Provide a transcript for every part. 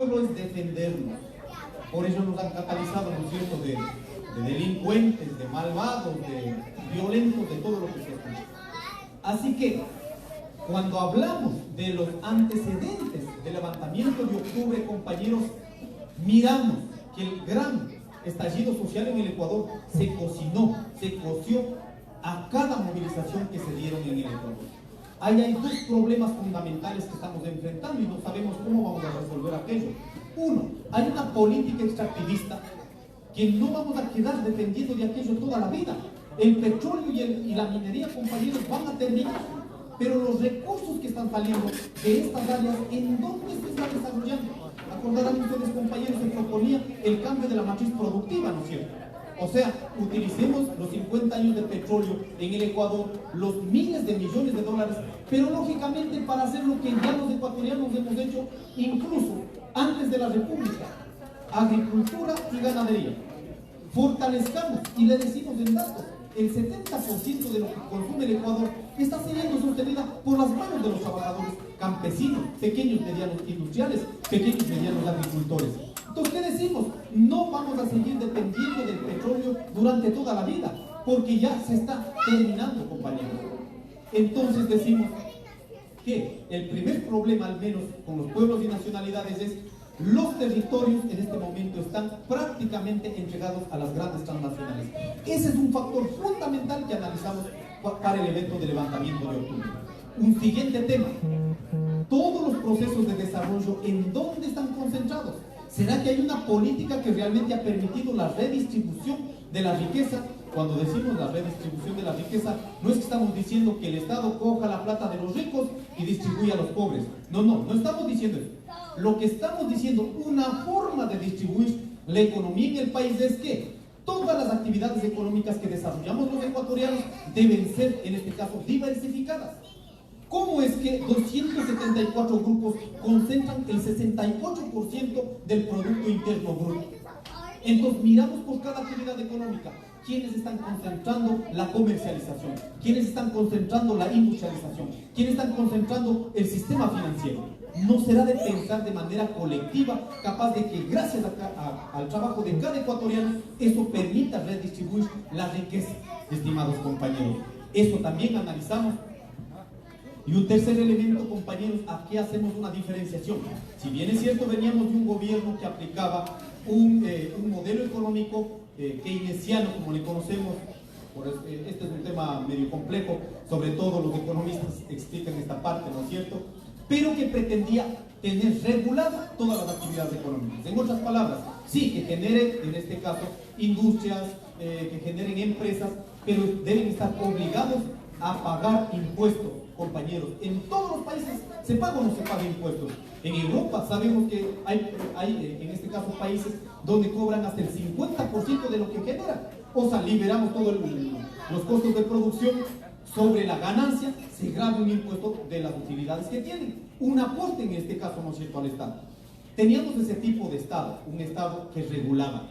solo es defendernos. Por eso nos han catalizado, ¿no es cierto?, de delincuentes, de malvados, de violentos, de todo lo que se escucha. Así que, cuando hablamos de los antecedentes del levantamiento de octubre, compañeros, miramos que el gran estallido social en el Ecuador se coció a cada movilización que se dieron en el Ecuador. Ahí hay dos problemas fundamentales que estamos enfrentando y no sabemos cómo vamos a resolver aquello. Uno, hay una política extractivista que no vamos a quedar dependiendo de aquello toda la vida. El petróleo y la minería, compañeros, van a terminar, pero los recursos que están saliendo de estas áreas, ¿en dónde se están desarrollando? Acordarán ustedes, compañeros, se proponía el cambio de la matriz productiva, ¿no es cierto? O sea, utilicemos los 50 años de petróleo en el Ecuador, los miles de millones de dólares, pero lógicamente para hacer lo que ya los ecuatorianos hemos hecho incluso antes de la República: agricultura y ganadería. Fortalezcamos y le decimos en datos: el 70% de lo que consume el Ecuador está siendo sostenida por las manos de los trabajadores campesinos, pequeños, medianos industriales, pequeños, medianos agricultores. Entonces, ¿qué decimos? No vamos a seguir dependiendo del petróleo durante toda la vida, porque ya se está terminando, compañeros. Entonces decimos que el primer problema, al menos con los pueblos y nacionalidades, es los territorios en este momento están prácticamente entregados a las grandes transnacionales. Ese es un factor fundamental que analizamos para el evento de levantamiento de octubre. Un siguiente tema: todos los procesos de desarrollo, ¿en dónde están concentrados? ¿Será que hay una política que realmente ha permitido la redistribución de la riqueza? Cuando decimos la redistribución de la riqueza, no es que estamos diciendo que el Estado coja la plata de los ricos y distribuya a los pobres. No estamos diciendo eso. Lo que estamos diciendo, una forma de distribuir la economía en el país, es que todas las actividades económicas que desarrollamos los ecuatorianos deben ser, en este caso, diversificadas. ¿Cómo es que 274 grupos concentran el 68% del Producto Interno Bruto? Entonces miramos por cada actividad económica quiénes están concentrando la comercialización, quiénes están concentrando la industrialización, quiénes están concentrando el sistema financiero. No será de pensar de manera colectiva, capaz de que gracias al trabajo de cada ecuatoriano, eso permita redistribuir la riqueza, estimados compañeros. Eso también analizamos. Y un tercer elemento, compañeros, aquí hacemos una diferenciación. Si bien es cierto, veníamos de un gobierno que aplicaba un modelo económico keynesiano, como le conocemos. Este es un tema medio complejo, sobre todo los economistas explican esta parte, ¿no es cierto?, pero que pretendía tener regulada todas las actividades económicas. En otras palabras, sí, que genere, en este caso, industrias, que generen empresas, pero deben estar obligados a pagar impuestos, compañeros. En todos los países se paga o no se paga impuestos. En Europa sabemos que hay en este caso, países donde cobran hasta el 50% de lo que generan. O sea, liberamos todos los costos de producción. Sobre la ganancia se graba un impuesto de las utilidades que tienen. Un aporte, en este caso, ¿no es cierto?, al Estado. Teníamos ese tipo de Estado, un Estado que regulaba,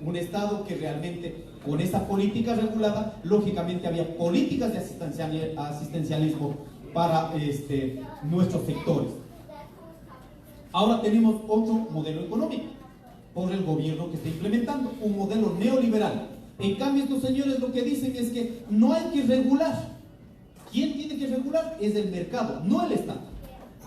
un Estado que realmente, con esa política regulada, lógicamente había políticas de asistencialismo para nuestros sectores. Ahora tenemos otro modelo económico por el gobierno que está implementando, un modelo neoliberal. En cambio, estos señores lo que dicen es que no hay que regular. ¿Quién tiene que regular? Es el mercado, no el Estado.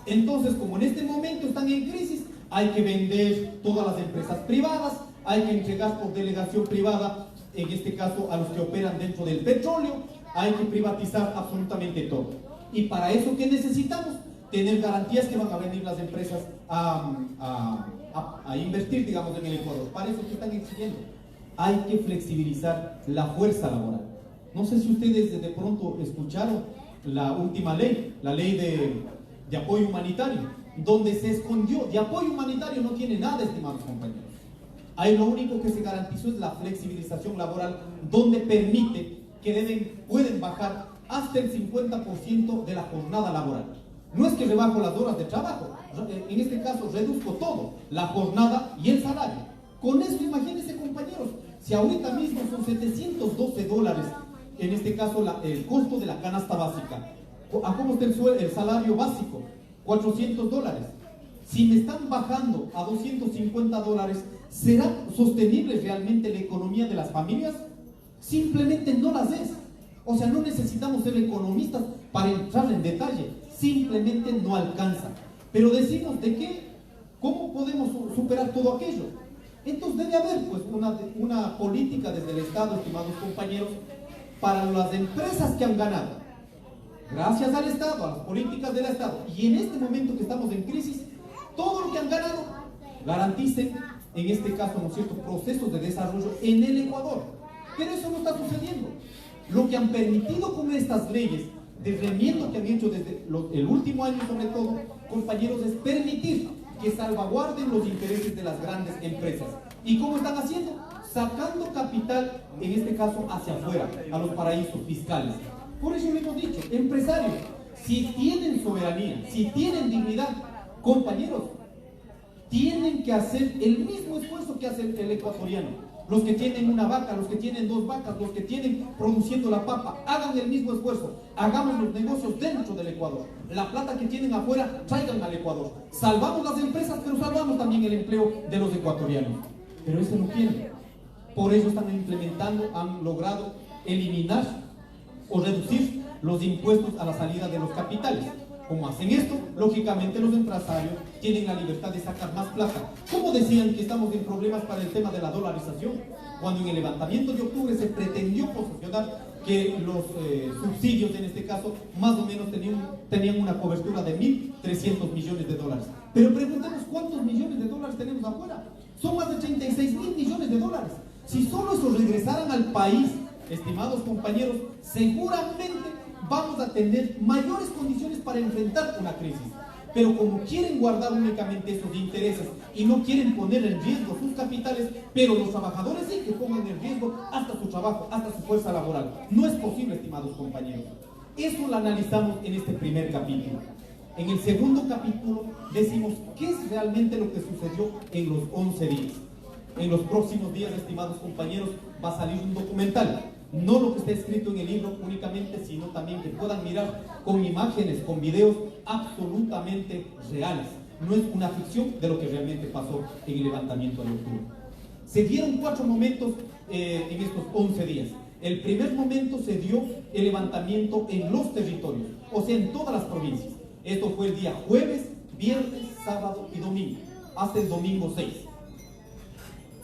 Entonces, como en este momento están en crisis, hay que vender todas las empresas privadas, hay que entregar por delegación privada, en este caso, a los que operan dentro del petróleo, hay que privatizar absolutamente todo. Y para eso, ¿qué necesitamos? Tener garantías que van a venir las empresas a invertir, digamos, en el Ecuador. Para eso, ¿qué están exigiendo? Hay que flexibilizar la fuerza laboral. No sé si ustedes de pronto escucharon la última ley, la ley de apoyo humanitario, donde se escondió. De apoyo humanitario no tiene nada, estimados compañeros. Ahí lo único que se garantizó es la flexibilización laboral, donde permite que pueden bajar hasta el 50% de la jornada laboral. No es que rebajo las horas de trabajo, en este caso reduzco todo, la jornada y el salario. Con eso, imagínense, compañeros, si ahorita mismo son $712, en este caso el costo de la canasta básica, ¿a cómo está el salario básico? $400. Si me están bajando a $250, ¿será sostenible realmente la economía de las familias? Simplemente no las es. O sea, no necesitamos ser economistas para entrar en detalle, simplemente no alcanza. Pero decimos de qué, ¿cómo podemos superar todo aquello? Entonces debe haber pues una política desde el Estado, estimados compañeros, para las empresas que han ganado, gracias al Estado, a las políticas del Estado, y en este momento que estamos en crisis, todo lo que han ganado, garanticen, en este caso, ¿no es cierto?, procesos de desarrollo en el Ecuador. Pero eso no está sucediendo. Lo que han permitido con estas leyes de remiendo que han hecho desde el último año, sobre todo, compañeros, es permitir que salvaguarden los intereses de las grandes empresas. ¿Y cómo están haciendo? Sacando capital, en este caso, hacia afuera, a los paraísos fiscales. Por eso le hemos dicho, empresarios, si tienen soberanía, si tienen dignidad, compañeros, tienen que hacer el mismo esfuerzo que hace el ecuatoriano. Los que tienen una vaca, los que tienen 2 vacas, los que tienen produciendo la papa, hagan el mismo esfuerzo. Hagamos los negocios dentro del Ecuador. La plata que tienen afuera, traigan al Ecuador. Salvamos las empresas, pero salvamos también el empleo de los ecuatorianos. Pero eso no quieren. Por eso están implementando, han logrado eliminar o reducir los impuestos a la salida de los capitales. Como hacen esto, lógicamente los empresarios tienen la libertad de sacar más plata. ¿Cómo decían que estamos en problemas para el tema de la dolarización? Cuando en el levantamiento de octubre se pretendió posicionar que los subsidios, en este caso, más o menos tenían una cobertura de 1.300 millones de dólares. Pero preguntemos cuántos millones de dólares tenemos afuera. Son más de 36.000 millones de dólares. Si solo esos regresaran al país, estimados compañeros, seguramente vamos a tener mayores condiciones para enfrentar una crisis. Pero como quieren guardar únicamente esos intereses y no quieren poner en riesgo sus capitales, pero los trabajadores sí que pongan en riesgo hasta su trabajo, hasta su fuerza laboral. No es posible, estimados compañeros. Eso lo analizamos en este primer capítulo. En el segundo capítulo decimos qué es realmente lo que sucedió en los 11 días. En los próximos días, estimados compañeros, va a salir un documental. No lo que está escrito en el libro únicamente, sino también que puedan mirar con imágenes, con videos absolutamente reales. No es una ficción de lo que realmente pasó en el levantamiento de octubre. Se dieron 4 momentos en estos 11 días. El primer momento se dio el levantamiento en los territorios, o sea, en todas las provincias. Esto fue el día jueves, viernes, sábado y domingo, hasta el domingo 6.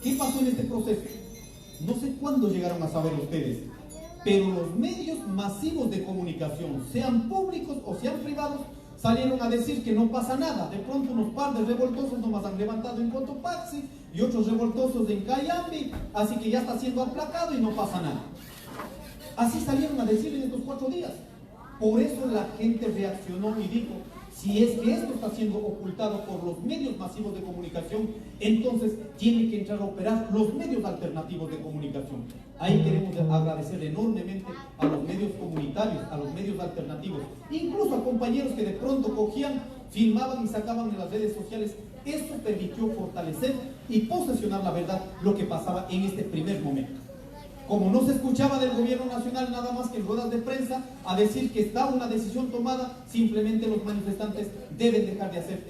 ¿Qué pasó en este proceso? No sé cuándo llegaron a saber ustedes, pero los medios masivos de comunicación, sean públicos o sean privados, salieron a decir que no pasa nada. De pronto unos par de revoltosos nomás han levantado en Cotopaxi y otros revoltosos en Cayambe, así que ya está siendo aplacado y no pasa nada. Así salieron a decir en estos 4 días. Por eso la gente reaccionó y dijo, si es que esto está siendo ocultado por los medios masivos de comunicación, entonces tienen que entrar a operar los medios alternativos de comunicación. Ahí queremos agradecer enormemente a los medios comunitarios, a los medios alternativos, incluso a compañeros que de pronto cogían, filmaban y sacaban en las redes sociales. Esto permitió fortalecer y posesionar la verdad, lo que pasaba en este primer momento. Como no se escuchaba del gobierno nacional nada más que en ruedas de prensa a decir que estaba una decisión tomada, simplemente los manifestantes deben dejar de hacer,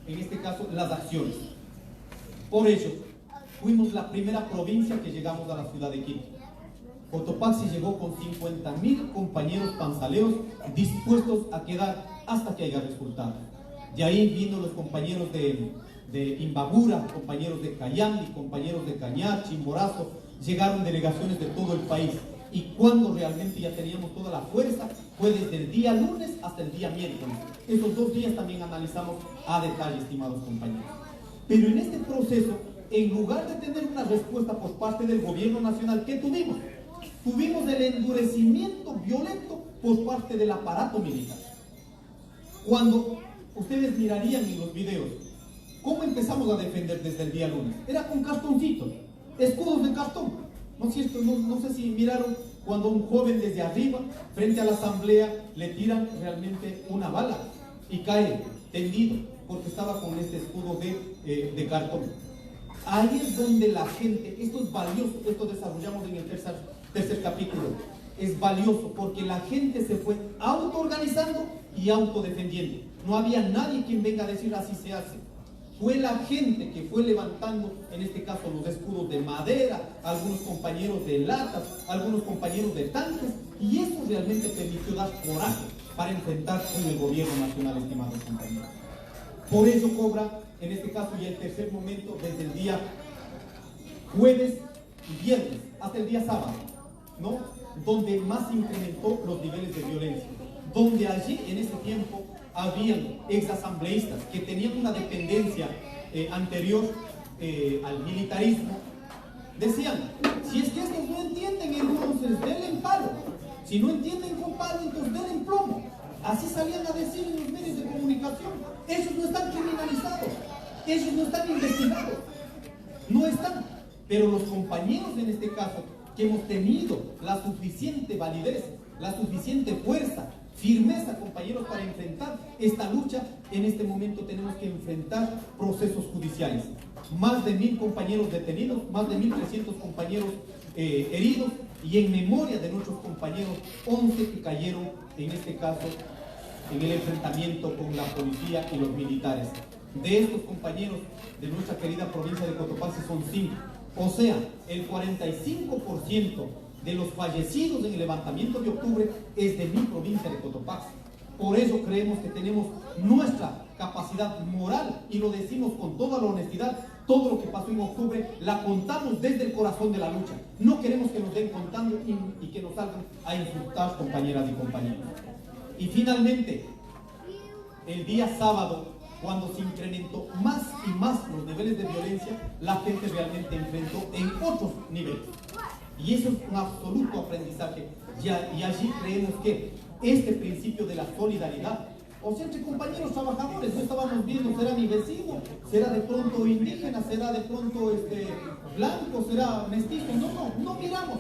en este caso, las acciones. Por ello, fuimos la primera provincia que llegamos a la ciudad de Quito. Cotopaxi llegó con 50.000 compañeros panzaleos dispuestos a quedar hasta que haya resultados. De ahí vino los compañeros de Imbabura, compañeros de Cayambe, compañeros de Cañar, Chimborazo. Llegaron delegaciones de todo el país, y cuando realmente ya teníamos toda la fuerza fue desde el día lunes hasta el día miércoles. Esos 2 días también analizamos a detalle, estimados compañeros. Pero en este proceso, en lugar de tener una respuesta por parte del gobierno nacional, ¿qué tuvimos? Tuvimos el endurecimiento violento por parte del aparato militar. Cuando ustedes mirarían en los videos cómo empezamos a defender desde el día lunes, era con cartoncitos, escudos de cartón. No sé si miraron cuando un joven desde arriba, frente a la asamblea, le tiran realmente una bala y cae tendido porque estaba con este escudo de cartón. Ahí es donde la gente, esto es valioso, esto desarrollamos en el tercer capítulo, es valioso porque la gente se fue autoorganizando y autodefendiendo. no había nadie quien venga a decir así se hace. Fue la gente que fue levantando, en este caso, los escudos de madera, algunos compañeros de latas, algunos compañeros de tanques, y eso realmente permitió dar coraje para enfrentar con el gobierno nacional, estimados compañeros. Por ello cobra, en este caso, ya el tercer momento, desde el día jueves y viernes hasta el día sábado, ¿no? Donde más incrementó los niveles de violencia, donde allí en ese tiempo habían exasambleístas que tenían una dependencia anterior al militarismo. Decían, si es que estos no entienden, entonces denle en palo. Si no entienden con palo, entonces denle en plomo. Así salían a decir en los medios de comunicación. Ellos no están criminalizados, ellos no están investigados, no están. Pero los compañeros, en este caso, que hemos tenido la suficiente validez, la suficiente fuerza, firmeza, compañeros, para enfrentar esta lucha, en este momento tenemos que enfrentar procesos judiciales. Más de 1000 compañeros detenidos, más de 1300 compañeros heridos, y en memoria de nuestros compañeros, 11 que cayeron, en este caso, en el enfrentamiento con la policía y los militares. De estos compañeros de nuestra querida provincia de Cotopaxi son 5. O sea, el 45% de los fallecidos en el levantamiento de octubre es de mi provincia de Cotopaxi. Por eso creemos que tenemos nuestra capacidad moral, y lo decimos con toda la honestidad. Todo lo que pasó en octubre la contamos desde el corazón de la lucha. No queremos que nos den contando y que nos salgan a insultar, compañeras y compañeros. Y finalmente, el día sábado, cuando se incrementó más y más los niveles de violencia, la gente realmente enfrentó en otros niveles. Y eso es un absoluto aprendizaje. Y allí creemos que este principio de la solidaridad, o sea, entre compañeros trabajadores, no estábamos viendo, será mi vecino, será de pronto indígena, será de pronto blanco, será mestizo. No miramos.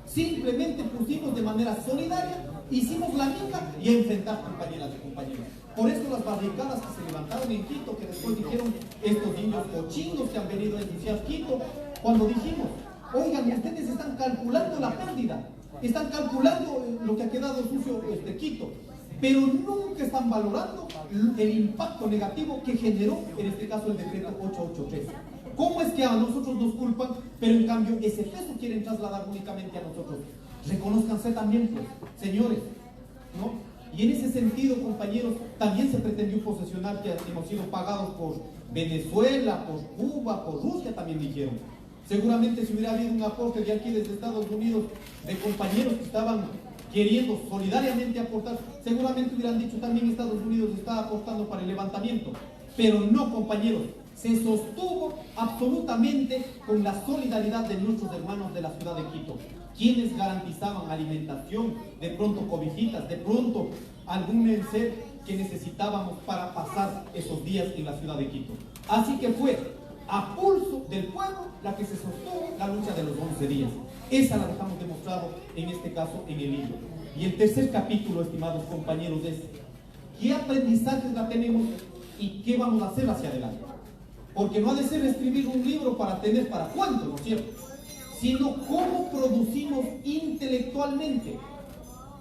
Simplemente pusimos de manera solidaria, hicimos la mica y a enfrentar, compañeras y compañeros. Por eso las barricadas que se levantaron en Quito, que después dijeron estos niños cochinos que han venido a ensuciar Quito, cuando dijimos, oigan, ustedes están calculando la pérdida, están calculando lo que ha quedado sucio Quito, pero nunca están valorando el impacto negativo que generó, en este caso, el decreto 883. ¿Cómo es que a nosotros nos culpan, pero en cambio ese peso quieren trasladar únicamente a nosotros? Reconózcanse también, pues, señores, ¿no? Y en ese sentido, compañeros, también se pretendió posesionar que hemos sido pagados por Venezuela, por Cuba, por Rusia, también dijeron. Seguramente si hubiera habido un aporte de aquí desde Estados Unidos, de compañeros que estaban queriendo solidariamente aportar, seguramente hubieran dicho también Estados Unidos está aportando para el levantamiento. Pero no, compañeros, se sostuvo absolutamente con la solidaridad de nuestros hermanos de la ciudad de Quito, quienes garantizaban alimentación, de pronto cobijitas, de pronto algún ser que necesitábamos para pasar esos días en la ciudad de Quito. Así que fue a pulso del pueblo la que se sostuvo la lucha de los 11 días. Esa la dejamos demostrado en este caso en el libro. Y el tercer capítulo, estimados compañeros, es ¿qué aprendizajes la tenemos y qué vamos a hacer hacia adelante? Porque no ha de ser escribir un libro para tener para cuánto, ¿no es cierto? Sino cómo producimos intelectualmente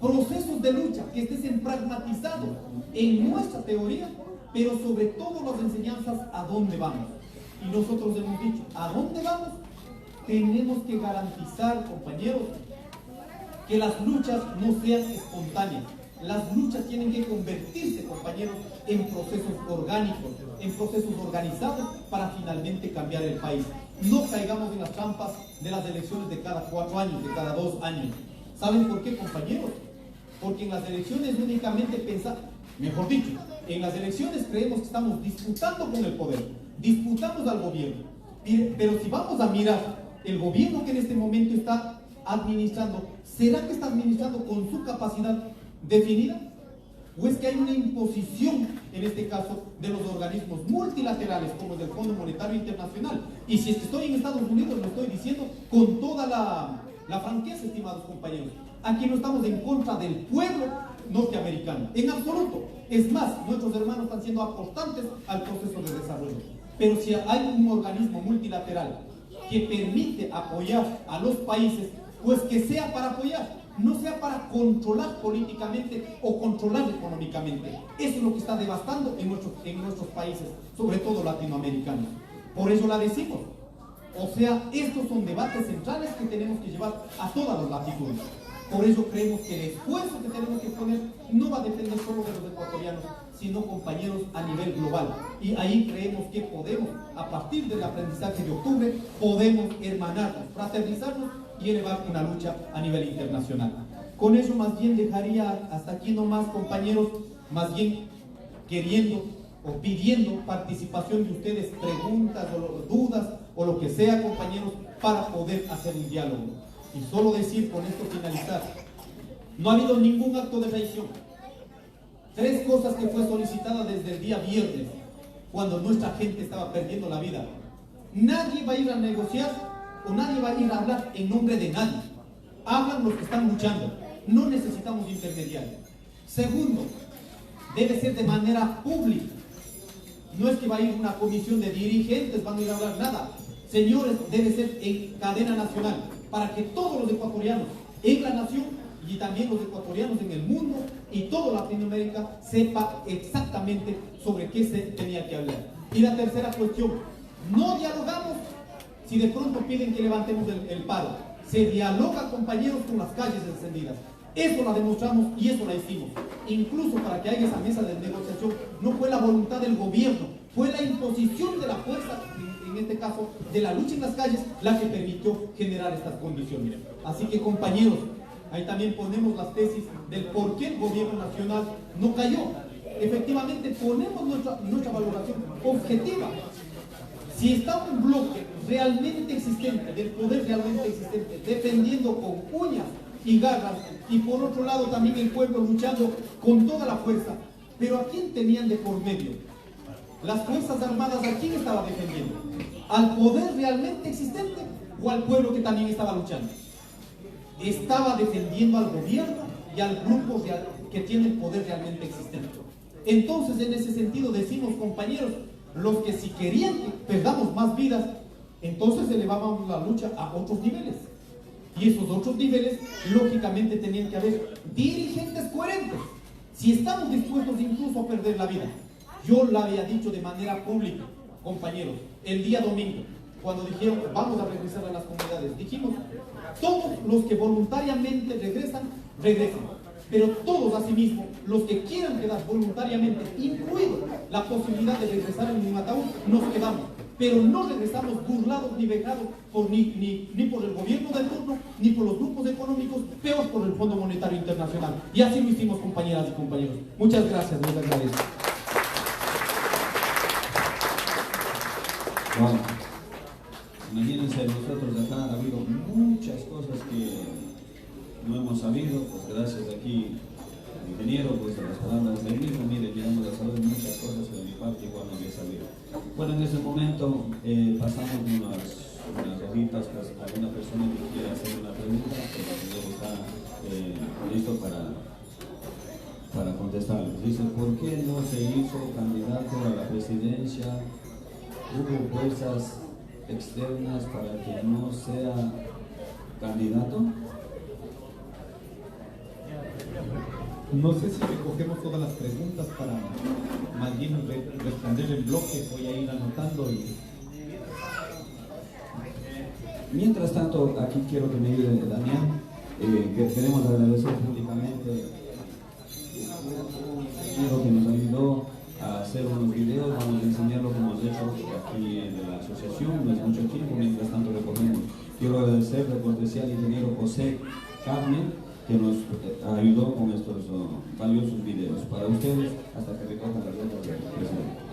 procesos de lucha que estén pragmatizados en nuestra teoría, pero sobre todo las enseñanzas a dónde vamos. Y nosotros hemos dicho, ¿a dónde vamos? Tenemos que garantizar, compañeros, que las luchas no sean espontáneas. Las luchas tienen que convertirse, compañeros, en procesos orgánicos, en procesos organizados para finalmente cambiar el país. No caigamos en las trampas de las elecciones de cada 4 años, de cada 2 años. ¿Saben por qué, compañeros? Porque en las elecciones únicamente pensamos, mejor dicho, en las elecciones creemos que estamos disputando con el poder, disputamos al gobierno. Pero si vamos a mirar el gobierno que en este momento está administrando, ¿será que está administrando con su capacidad definida? ¿O es que hay una imposición, en este caso, de los organismos multilaterales como el del Fondo Monetario Internacional? Y si es que estoy en Estados Unidos, lo estoy diciendo con toda la franqueza, estimados compañeros. Aquí no estamos en contra del pueblo norteamericano, en absoluto. Es más, nuestros hermanos están siendo aportantes al proceso de desarrollo. Pero si hay un organismo multilateral que permite apoyar a los países, pues que sea para apoyar. no sea para controlar políticamente o controlar económicamente. Eso es lo que está devastando en nuestros países, sobre todo latinoamericanos. Por eso la decimos. O sea, estos son debates centrales que tenemos que llevar a todas las latitudes. Por eso creemos que el esfuerzo que tenemos que poner no va a depender solo de los ecuatorianos, sino, compañeros, a nivel global. Y ahí creemos que podemos, a partir del aprendizaje de octubre, podemos hermanarnos, fraternizarnos y elevar una lucha a nivel internacional. Con eso más bien dejaría hasta aquí nomás, compañeros, más bien queriendo o pidiendo participación de ustedes, preguntas o dudas o lo que sea, compañeros, para poder hacer un diálogo. Y solo decir, con esto finalizar, no ha habido ningún acto de traición. 3 cosas que fue solicitada desde el día viernes, cuando nuestra gente estaba perdiendo la vida. Nadie va a ir a negociar o nadie va a ir a hablar en nombre de nadie. Hablan los que están luchando. No necesitamos intermediarios. Segundo, debe ser de manera pública. No es que va a ir una comisión de dirigentes, van a ir a hablar nada. Señores, debe ser en cadena nacional, para que todos los ecuatorianos en la nación y también los ecuatorianos en el mundo y toda Latinoamérica sepa exactamente sobre qué se tenía que hablar. Y la tercera cuestión, no dialogamos si de pronto piden que levantemos el paro. Se dialoga, compañeros, con las calles encendidas. Eso la demostramos y eso la hicimos. Incluso para que haya esa mesa de negociación, no fue la voluntad del gobierno, fue la imposición de la fuerza, en este caso de la lucha en las calles, la que permitió generar estas condiciones. Así que, compañeros, ahí también ponemos las tesis del por qué el gobierno nacional no cayó. Efectivamente, ponemos nuestra valoración objetiva. Si está un bloque realmente existente, del poder realmente existente, defendiendo con uñas y garras, y por otro lado también el pueblo luchando con toda la fuerza, pero ¿a quién tenían de por medio? Las Fuerzas Armadas, ¿a quién estaba defendiendo? ¿Al poder realmente existente o al pueblo que también estaba luchando? Estaba defendiendo al gobierno y al grupo que tiene el poder realmente existente. Entonces, en ese sentido decimos, compañeros, los que si querían que perdamos más vidas, entonces elevábamos la lucha a otros niveles. Y esos otros niveles, lógicamente, tenían que haber dirigentes coherentes. Si estamos dispuestos incluso a perder la vida, yo la había dicho de manera pública, compañeros, el día domingo, cuando dijeron vamos a regresar a las comunidades, dijimos, todos los que voluntariamente regresan, regresan. Pero todos asimismo, los que quieran quedar voluntariamente, incluido la posibilidad de regresar en un ataúd, nos quedamos. Pero no regresamos burlados ni vejados ni por el gobierno de turno, ni por los grupos económicos, peor por el Fondo Monetario Internacional. Y así lo hicimos, compañeras y compañeros. Muchas gracias, les agradezco. Bueno, imagínense, nosotros acá ha habido muchas cosas que no hemos sabido, pues gracias aquí al ingeniero, pues a las palabras del mismo, mire, llegamos a saber muchas cosas que de mi parte igual no había sabido. Bueno, en ese momento pasamos unas hojitas, pues, a alguna persona que quiera hacer una pregunta, pues el señor está listo para contestar. Dice, ¿por qué no se hizo candidato a la presidencia? ¿Hubo fuerzas externas para que no sea candidato? No sé si recogemos todas las preguntas para más bien responder en bloque. Voy a ir anotando y... Mientras tanto, aquí quiero que me ayude Damián, que queremos agradecer públicamente a que nos ayudó a hacer unos videos. Vamos a enseñarlo como hemos hecho aquí en la asociación, no es mucho tiempo, mientras tanto recogemos. Quiero agradecer de cortesía al ingeniero José Carmen, que nos ayudó con estos valiosos videos. Para ustedes, hasta que recojan las letras del presidente.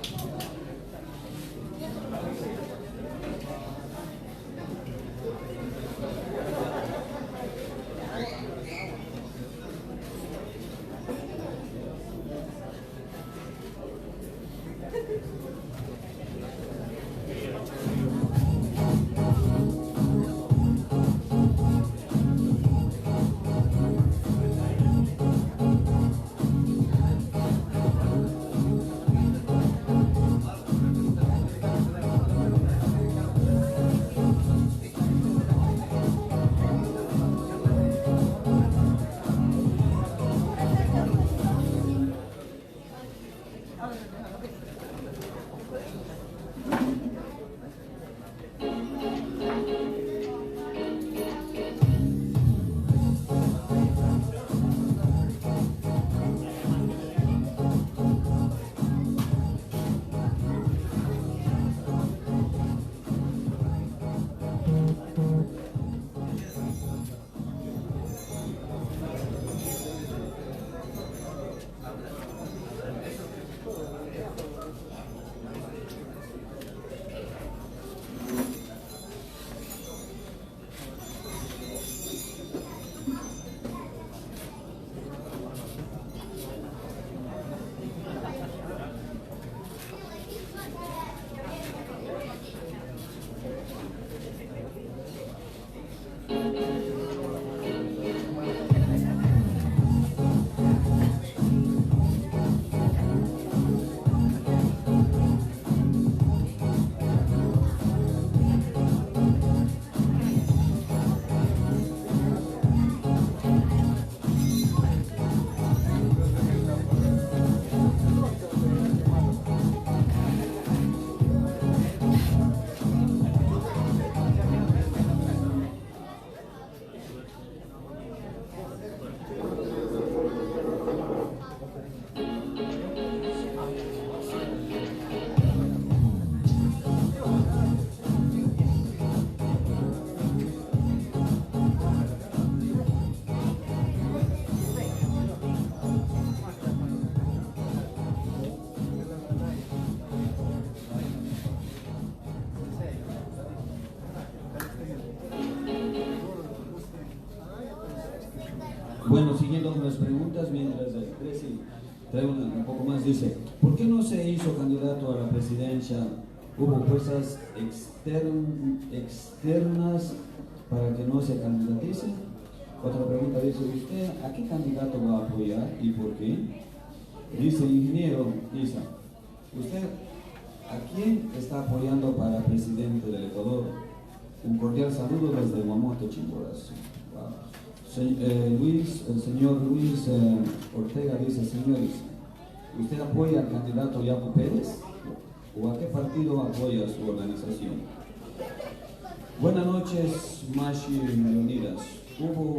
Bueno, siguiendo con las preguntas, mientras el Presi trae un poco más, dice, ¿por qué no se hizo candidato a la presidencia? ¿Hubo fuerzas externas para que no se candidatice? Otra pregunta dice, ¿usted a qué candidato va a apoyar y por qué? Dice el ingeniero Isa, ¿usted a quién está apoyando para presidente del Ecuador? Un cordial saludo desde Guamote, Chimborazo. El señor Luis Ortega dice, señores, ¿usted apoya al candidato Yacu Pérez? ¿O a qué partido apoya su organización? Buenas noches, Mashi Leonidas. Hubo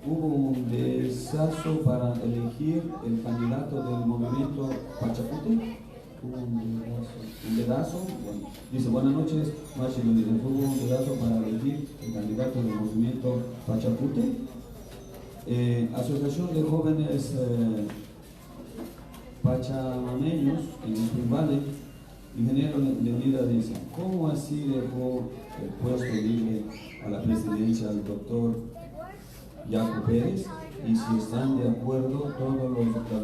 un desazo para elegir el candidato del movimiento Pachacute. Un dedazo. Bueno, dice, buenas noches, Mashi Leonidas. Hubo un dedazo para elegir el candidato del movimiento Pachacute. Asociación de Jóvenes Pachamameños en Spring Valley. Ingeniero Leonidas dice, ¿cómo así dejó el puesto libre a la presidencia del doctor Yacu Pérez? Y si están de acuerdo todas las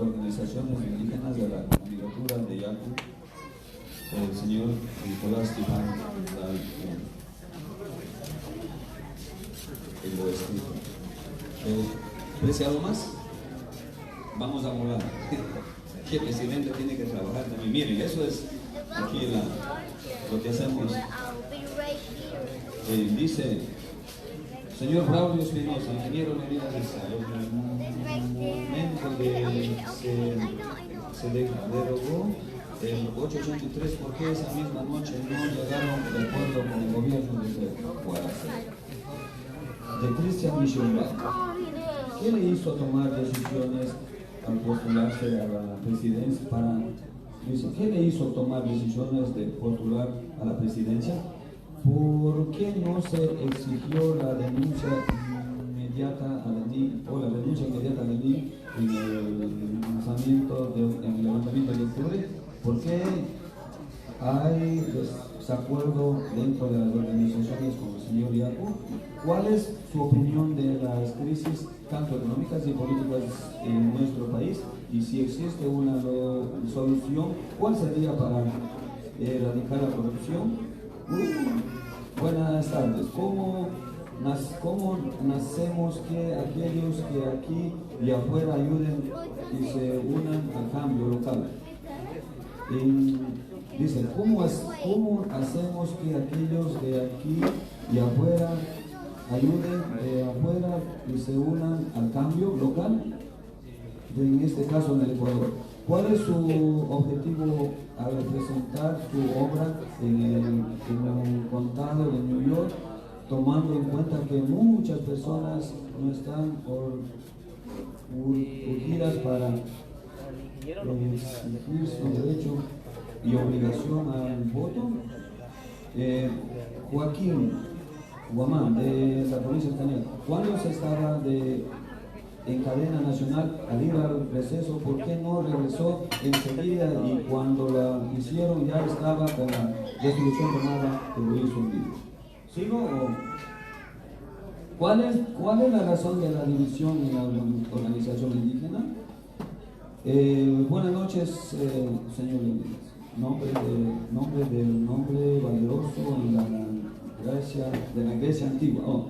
organizaciones indígenas de la candidatura de Yacu, el señor Nicolás Tiján ¿Preciado más? Vamos a volar. Que el presidente tiene que trabajar también. Miren, eso es aquí lo que hacemos. Dice, señor Braulio Espinosa, ingeniero Leonidas, en el momento de se derogó el 883, ¿por qué esa misma noche no llegaron de acuerdo con el gobierno de Guaraza? De Cristian Michel, ¿qué le hizo tomar decisiones al postularse a la presidencia ¿qué le hizo tomar decisiones de postular a la presidencia? ¿Por qué no se exigió la denuncia inmediata a la DIC en el levantamiento de octubre? ¿Por qué hay desacuerdo dentro de las organizaciones con el señor Yacu? ¿Cuál es su opinión de las crisis tanto económicas y políticas en nuestro país? Y si existe una solución, ¿cuál sería para erradicar la corrupción? Buenas tardes. ¿Cómo nacemos que aquellos que aquí y afuera ayuden y se unan al cambio local? Dice, ¿cómo hacemos que aquellos de aquí y afuera ayuden de afuera y se unan al cambio local? En este caso en el Ecuador. ¿Cuál es su objetivo al presentar su obra en el condado de New York, tomando en cuenta que muchas personas no están urgidas para exigir su derecho y obligación al voto? Joaquín Guamán, de la provincia de Cañar, ¿cuándo se estaba en cadena nacional al ir al receso? ¿Por qué no regresó enseguida y cuando la hicieron ya estaba con la resolución tomada que lo hizo un día? ¿Sigo o...? ¿Cuál es la razón de la división en la organización indígena? Buenas noches, señor Leonidas. Nombre valeroso en de la Grecia antigua.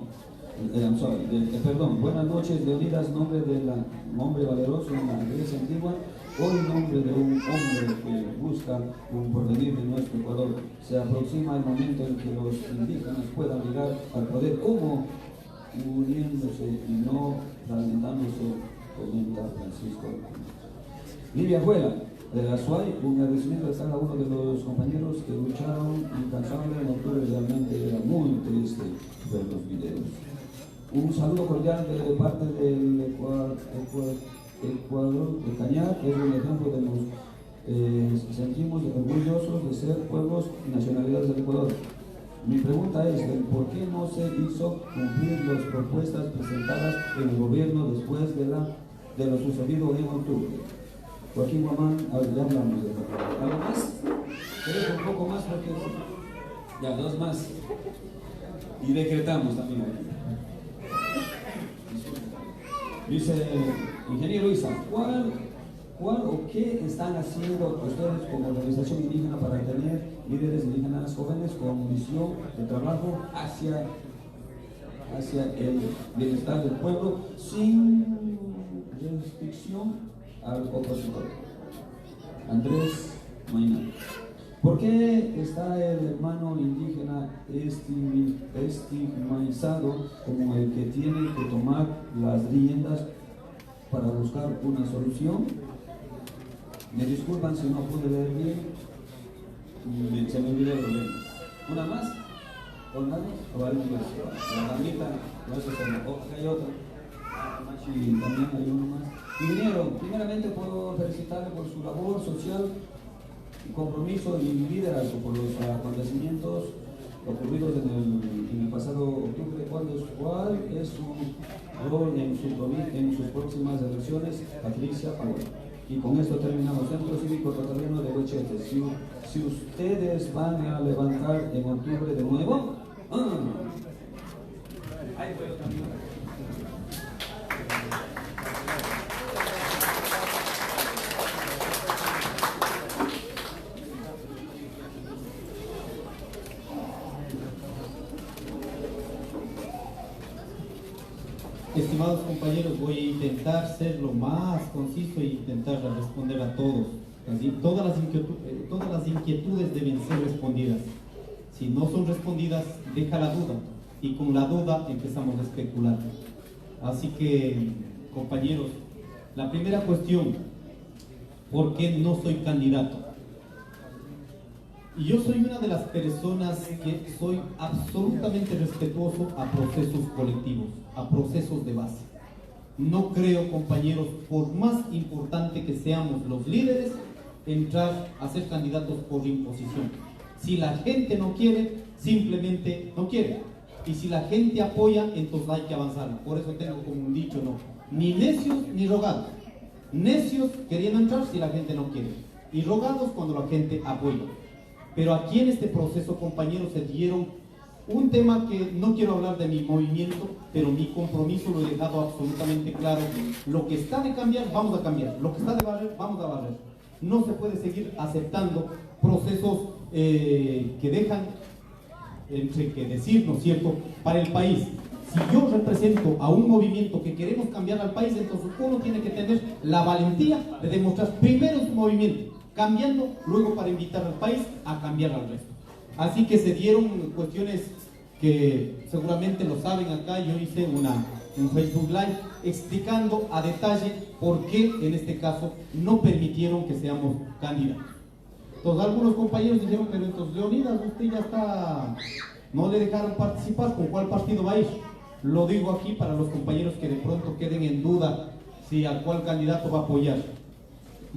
Buenas noches, Leonidas, nombre valeroso en la Grecia antigua. Hoy nombre de un hombre que busca un porvenir de nuestro Ecuador. Se aproxima el momento en que los indígenas puedan llegar al poder, como uniéndose y no fragmentándose, comenta Francisco. Livia Juela, de la SUAY, un agradecimiento a cada uno de los compañeros que lucharon incansable en octubre. Realmente era muy triste ver los videos. Un saludo cordial de parte del Ecuador de Cañar, que es un ejemplo de nos sentimos orgullosos de ser pueblos y nacionalidades del Ecuador. Mi pregunta es, ¿por qué no se hizo cumplir las propuestas presentadas en el gobierno después de lo sucedido en octubre? Joaquín Guamán, ya hablamos de eso. ¿Algo más? ¿Querés un poco más? Porque... Ya, dos más. Y decretamos también aquí. Dice, ingeniero Isa, ¿cuál o qué están haciendo ustedes como organización indígena para tener líderes indígenas jóvenes con visión de trabajo hacia el bienestar del pueblo sin restricción al opositor? Andrés Maynard. ¿Por qué está el hermano indígena estigmatizado como el que tiene que tomar las riendas para buscar una solución? Me disculpan si no pude leer bien, se me olvidó los lentes. ¿Una más? ¿O nada? ¿O vale? La damita, gracias a la hoja, hay otra. Y también hay uno más. Ingeniero, primeramente puedo felicitarle por su labor social, compromiso y liderazgo por los acontecimientos ocurridos en el pasado octubre. ¿Cuál es su rol en sus próximas elecciones? Patricia Pagón. Y con esto terminamos. Centro Cívico Rotoriano de Huechete. Si ustedes van a levantar en octubre de nuevo, ahí voy yo también. Estimados compañeros, voy a intentar ser lo más conciso e intentar responder a todos. Así, todas las inquietudes deben ser respondidas. Si no son respondidas, deja la duda. Y con la duda empezamos a especular. Así que, compañeros, la primera cuestión, ¿por qué no soy candidato? Yo soy una de las personas que soy absolutamente respetuoso a procesos colectivos, a procesos de base. No creo, compañeros, por más importante que seamos los líderes, entrar a ser candidatos por imposición. Si la gente no quiere, simplemente no quiere. Y si la gente apoya, entonces hay que avanzar. Por eso tengo como un dicho, no, ni necios ni rogados. Necios queriendo entrar si la gente no quiere, y rogados cuando la gente apoya. Pero aquí en este proceso, compañeros, se dieron un tema que no quiero hablar de mi movimiento, pero mi compromiso lo he dejado absolutamente claro. Lo que está de cambiar, vamos a cambiar. Lo que está de barrer, vamos a barrer. No se puede seguir aceptando procesos que dejan entre que decir, ¿no es cierto?, para el país. Si yo represento a un movimiento que queremos cambiar al país, entonces uno tiene que tener la valentía de demostrar primero su movimiento, cambiando, luego para invitar al país a cambiar al resto. Así que se dieron cuestiones que seguramente lo saben acá. Yo hice un Facebook Live explicando a detalle por qué en este caso no permitieron que seamos candidatos. Entonces algunos compañeros dijeron, pero entonces Leonidas, usted ya está, no le dejaron participar, ¿con cuál partido va a ir? Lo digo aquí para los compañeros que de pronto queden en duda si a cuál candidato va a apoyar.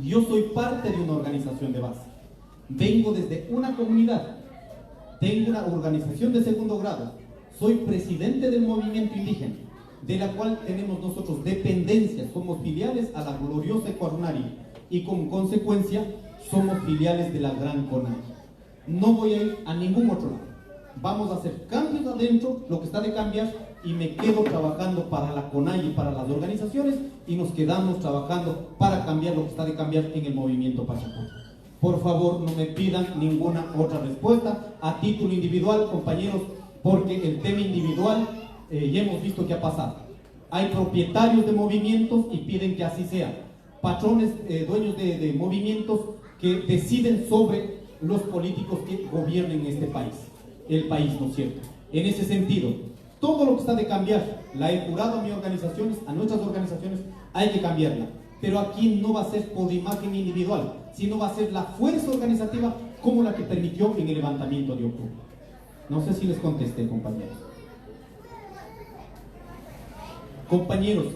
Yo soy parte de una organización de base, vengo desde una comunidad, tengo una organización de segundo grado, soy presidente del movimiento indígena, de la cual tenemos nosotros dependencias, somos filiales a la gloriosa Ecuarunari y con consecuencia somos filiales de la Gran CONAI. No voy a ir a ningún otro lado, vamos a hacer cambios adentro, lo que está de cambiar, y me quedo trabajando para la CONAI y para las organizaciones, y nos quedamos trabajando para cambiar lo que está de cambiar en el movimiento Pachacuti. Por favor, no me pidan ninguna otra respuesta a título individual, compañeros, porque el tema individual ya hemos visto que ha pasado. Hay propietarios de movimientos y piden que así sea. Patrones, dueños de movimientos que deciden sobre los políticos que gobiernen este país. El país, ¿no es cierto? En ese sentido, todo lo que está de cambiar, la he jurado a mis organizaciones, a nuestras organizaciones, hay que cambiarla. Pero aquí no va a ser por imagen individual, sino va a ser la fuerza organizativa como la que permitió en el levantamiento de octubre. No sé si les contesté, compañeros. Compañeros,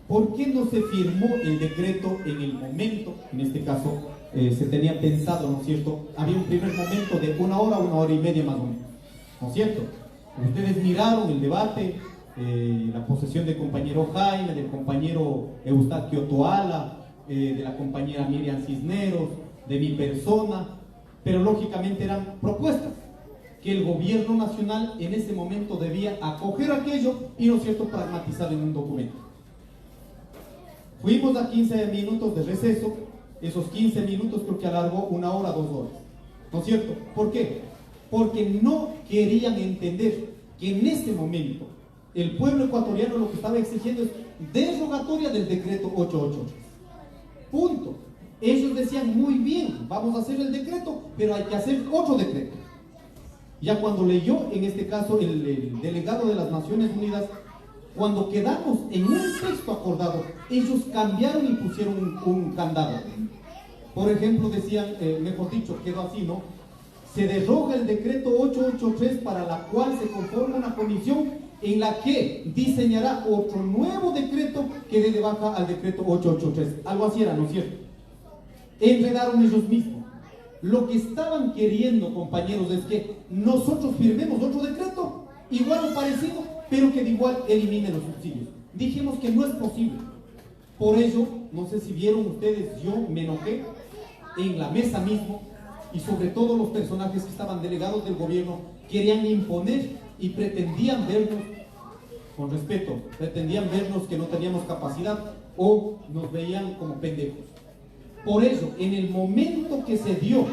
¿por qué no se firmó el decreto en el momento? En este caso, se tenía pensado, ¿no es cierto? Había un primer momento de una hora y media más o menos, ¿no es cierto? Ustedes miraron el debate, la posesión del compañero Jaime, del compañero Eustaquio Toala, de la compañera Miriam Cisneros, de mi persona, pero lógicamente eran propuestas que el gobierno nacional en ese momento debía acoger aquello y, ¿no es cierto?, pragmatizar en un documento. Fuimos a 15 minutos de receso, esos 15 minutos creo que alargó 1 hora, 2 horas, ¿no es cierto? ¿Por qué? Porque no querían entender que en este momento el pueblo ecuatoriano lo que estaba exigiendo es derogatoria del decreto 883. Punto. Ellos decían, muy bien, vamos a hacer el decreto, pero hay que hacer otro decreto. Ya cuando leyó, en este caso, el delegado de las Naciones Unidas, cuando quedamos en un texto acordado, ellos cambiaron y pusieron un candado. Por ejemplo, decían, mejor dicho, quedó así, ¿no? Se deroga el decreto 883 para la cual se conforma una comisión en la que diseñará otro nuevo decreto que dé de baja al decreto 883. Algo así era, ¿no es cierto? Enredaron ellos mismos. Lo que estaban queriendo, compañeros, es que nosotros firmemos otro decreto, igual o parecido, pero que de igual elimine los subsidios. Dijimos que no es posible. Por ello, no sé si vieron ustedes, yo me enojé en la mesa mismo, y sobre todo los personajes que estaban delegados del gobierno querían imponer y pretendían vernos, con respeto, pretendían vernos que no teníamos capacidad o nos veían como pendejos. Por eso, en el momento que se dio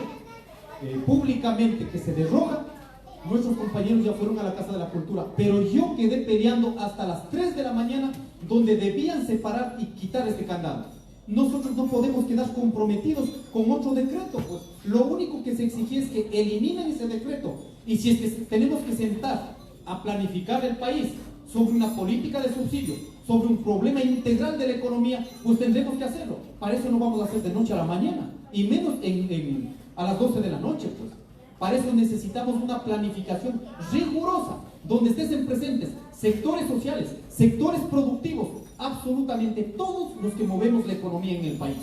públicamente que se deroga, nuestros compañeros ya fueron a la Casa de la Cultura, pero yo quedé peleando hasta las 3 de la mañana, donde debían separar y quitar este candado. Nosotros no podemos quedar comprometidos con otro decreto, pues lo único que se exige es que eliminen ese decreto, y si es que tenemos que sentar a planificar el país sobre una política de subsidio, sobre un problema integral de la economía, pues tendremos que hacerlo. Para eso no vamos a hacer de noche a la mañana, y menos a las 12 de la noche, pues. Para eso necesitamos una planificación rigurosa, donde estén presentes sectores sociales, sectores productivos, absolutamente todos los que movemos la economía en el país.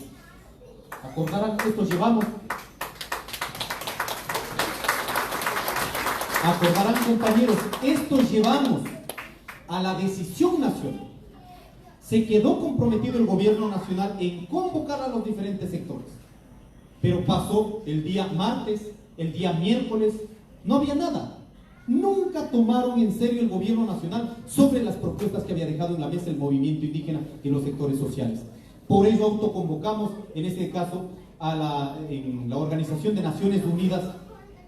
Acordarán que acordarán, compañeros, esto llevamos a la decisión nacional. Se quedó comprometido el gobierno nacional en convocar a los diferentes sectores, pero pasó el día martes, el día miércoles, no había nada. Nunca tomaron en serio el gobierno nacional sobre las propuestas que había dejado en la mesa el movimiento indígena y los sectores sociales. Por ello autoconvocamos, en este caso, en la Organización de Naciones Unidas,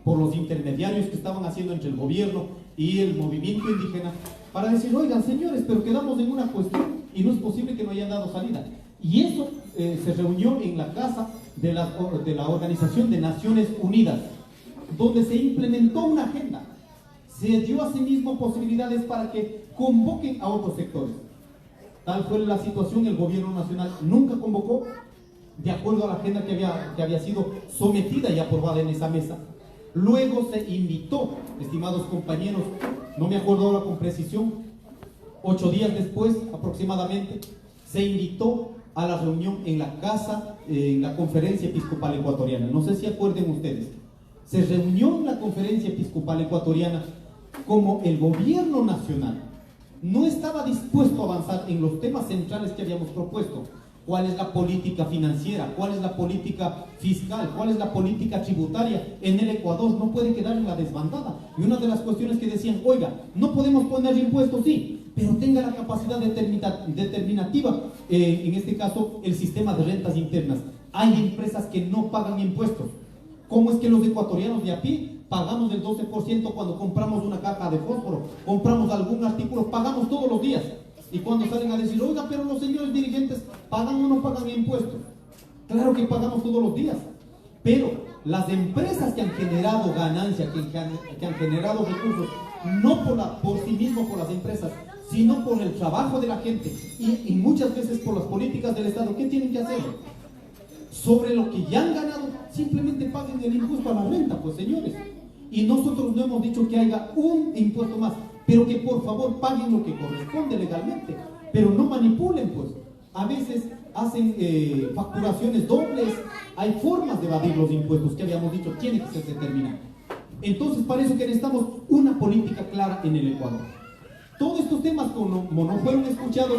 por los intermediarios que estaban haciendo entre el gobierno y el movimiento indígena, para decir, oigan señores, pero quedamos en una cuestión y no es posible que no hayan dado salida. Y eso se reunió en la casa de la Organización de Naciones Unidas, donde se implementó una agenda. Se dio asimismo posibilidades para que convoquen a otros sectores. Tal fue la situación, el gobierno nacional nunca convocó, de acuerdo a la agenda que había sido sometida y aprobada en esa mesa. Luego se invitó, estimados compañeros, no me acuerdo ahora con precisión, 8 días después aproximadamente, se invitó a la reunión en la casa, en la Conferencia Episcopal Ecuatoriana. No sé si acuerden ustedes. Se reunió en la Conferencia Episcopal Ecuatoriana como el gobierno nacional no estaba dispuesto a avanzar en los temas centrales que habíamos propuesto. ¿Cuál es la política financiera? ¿Cuál es la política fiscal? ¿Cuál es la política tributaria en el Ecuador? No puede quedar en la desbandada. Y una de las cuestiones que decían, oiga, no podemos poner impuestos, sí, pero tenga la capacidad determinativa, en este caso, el sistema de rentas internas. Hay empresas que no pagan impuestos. ¿Cómo es que los ecuatorianos de a pie pagamos el 12% cuando compramos una caja de fósforo, compramos algún artículo, pagamos todos los días? Y cuando salen a decir, oiga, pero los señores dirigentes pagan o no pagan impuestos. Claro que pagamos todos los días, pero las empresas que han generado ganancia, que han generado recursos, no por sí mismos, por las empresas, sino por el trabajo de la gente y muchas veces por las políticas del Estado, ¿qué tienen que hacer? Sobre lo que ya han ganado, simplemente paguen el impuesto a la renta, pues señores. Y nosotros no hemos dicho que haya un impuesto más, pero que por favor paguen lo que corresponde legalmente, pero no manipulen, pues. A veces hacen facturaciones dobles, hay formas de evadir los impuestos que habíamos dicho, tiene que ser determinado. Entonces, para eso que necesitamos una política clara en el Ecuador. Todos estos temas, como no fueron escuchados,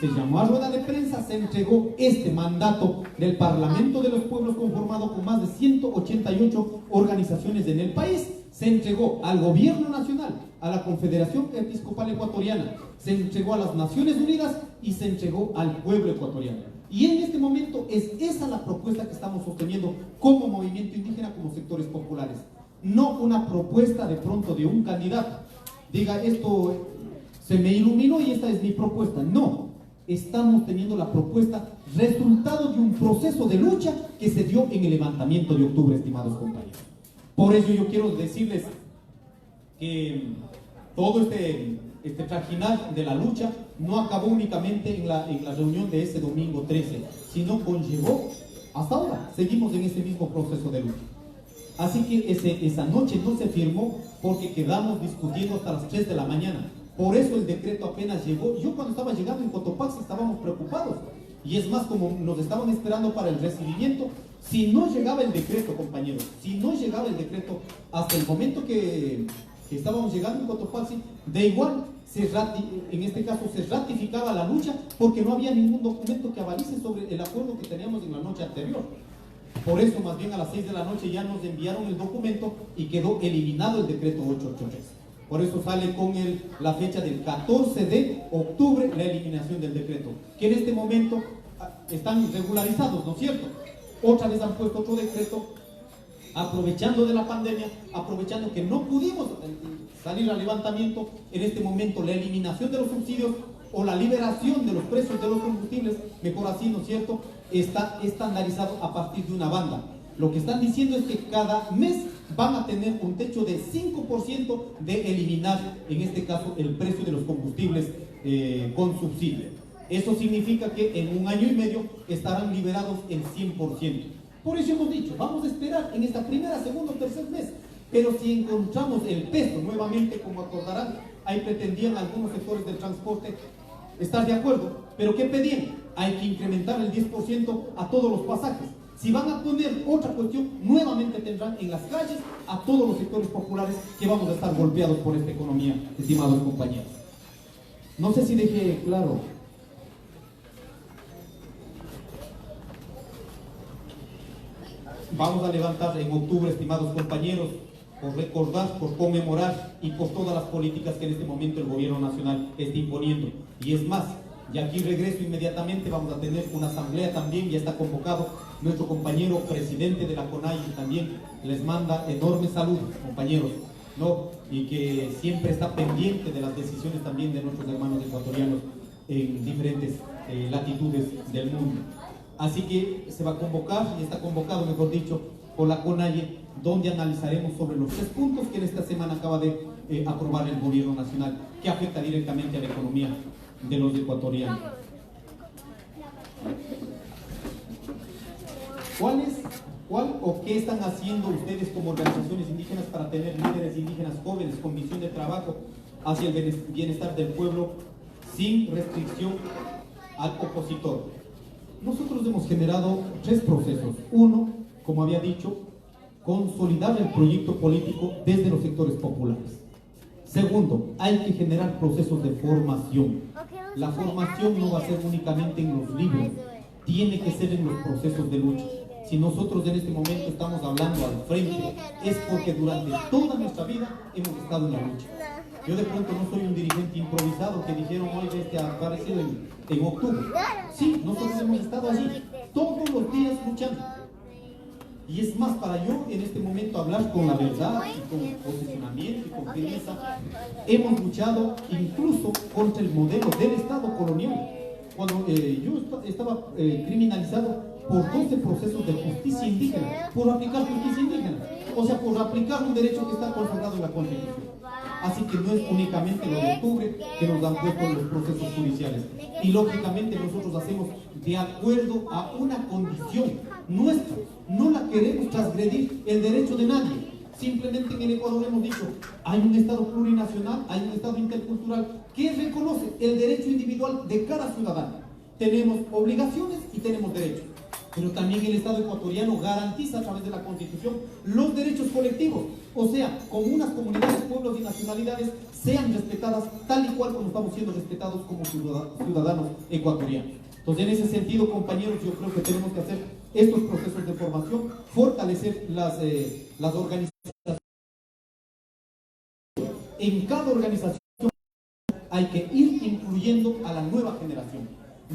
se llamó a rueda de prensa, se entregó este mandato del Parlamento de los Pueblos, conformado con más de 188 organizaciones en el país. Se entregó al gobierno nacional, a la Confederación Episcopal Ecuatoriana, se entregó a las Naciones Unidas y se entregó al pueblo ecuatoriano. Y en este momento es esa la propuesta que estamos sosteniendo como movimiento indígena, como sectores populares. No una propuesta de pronto de un candidato, diga esto se me iluminó y esta es mi propuesta. No, estamos teniendo la propuesta resultado de un proceso de lucha que se dio en el levantamiento de octubre, estimados compañeros. Por eso yo quiero decirles que todo este trajinar de la lucha no acabó únicamente en la reunión de ese domingo 13, sino conllevó hasta ahora. Seguimos en ese mismo proceso de lucha. Así que esa noche no se firmó porque quedamos discutiendo hasta las 3 de la mañana. Por eso el decreto apenas llegó. Yo cuando estaba llegando en Cotopaxi estábamos preocupados. Y es más, como nos estaban esperando para el recibimiento, si no llegaba el decreto, compañeros, si no llegaba el decreto hasta el momento que estábamos llegando en Cotopaxi, de igual, en este caso se ratificaba la lucha porque no había ningún documento que avalice sobre el acuerdo que teníamos en la noche anterior. Por eso, más bien a las 6 de la noche ya nos enviaron el documento y quedó eliminado el decreto 883. Por eso sale con la fecha del 14 de octubre la eliminación del decreto, que en este momento están regularizados, ¿no es cierto? Otra vez han puesto otro decreto, aprovechando de la pandemia, aprovechando que no pudimos salir al levantamiento. En este momento la eliminación de los subsidios o la liberación de los precios de los combustibles, mejor así, ¿no es cierto?, está estandarizado a partir de una banda. Lo que están diciendo es que cada mes van a tener un techo de 5% de eliminar, en este caso, el precio de los combustibles con subsidio. Eso significa que en un año y medio estarán liberados el 100%. Por eso hemos dicho, vamos a esperar en esta primera, segundo, tercer mes. Pero si encontramos el peso nuevamente, como acordarán, ahí pretendían algunos sectores del transporte estar de acuerdo. ¿Pero qué pedían? Hay que incrementar el 10% a todos los pasajes. Si van a poner otra cuestión, nuevamente tendrán en las calles a todos los sectores populares que vamos a estar golpeados por esta economía, estimados compañeros. No sé si dejé claro. Vamos a levantar en octubre, estimados compañeros, por recordar, por conmemorar y por todas las políticas que en este momento el gobierno nacional está imponiendo. Y es más, y aquí regreso inmediatamente, vamos a tener una asamblea también, ya está convocado nuestro compañero presidente de la CONAIE, y también les manda enorme salud, compañeros, ¿no? Y que siempre está pendiente de las decisiones también de nuestros hermanos ecuatorianos en diferentes latitudes del mundo. Así que se va a convocar, y está convocado, mejor dicho, por la CONAIE, donde analizaremos sobre los 3 puntos que en esta semana acaba de aprobar el gobierno nacional, que afecta directamente a la economía de los ecuatorianos. ¿Cuál o qué están haciendo ustedes como organizaciones indígenas para tener líderes indígenas jóvenes con visión de trabajo hacia el bienestar del pueblo sin restricción al opositor? Nosotros hemos generado 3 procesos. Uno, como había dicho, consolidar el proyecto político desde los sectores populares. Segundo, hay que generar procesos de formación. La formación no va a ser únicamente en los libros, tiene que ser en los procesos de lucha. Si nosotros en este momento estamos hablando al frente, es porque durante toda nuestra vida hemos estado en la lucha. Yo de pronto no soy un dirigente improvisado que dijeron hoy este ha aparecido en octubre. Sí, nosotros hemos estado allí todos los días luchando. Y es más, para yo en este momento hablar con la verdad y con posicionamiento y con firmeza, hemos luchado incluso contra el modelo del Estado colonial. Cuando yo estaba criminalizado por 12 procesos de justicia indígena, por aplicar justicia indígena, o sea, por aplicar un derecho que está consagrado en la Constitución. Así que no es únicamente lo de octubre que nos han puesto en los procesos judiciales. Y lógicamente nosotros hacemos de acuerdo a una condición nuestra. No la queremos transgredir el derecho de nadie. Simplemente en el Ecuador hemos dicho, hay un Estado plurinacional, hay un Estado intercultural que reconoce el derecho individual de cada ciudadano. Tenemos obligaciones y tenemos derechos. Pero también el Estado ecuatoriano garantiza a través de la Constitución los derechos colectivos. O sea, como unas comunidades, pueblos y nacionalidades sean respetadas tal y cual como estamos siendo respetados como ciudadanos ecuatorianos. Entonces, en ese sentido, compañeros, yo creo que tenemos que hacer estos procesos de formación, fortalecer las organizaciones. En cada organización hay que ir incluyendo a la nueva generación.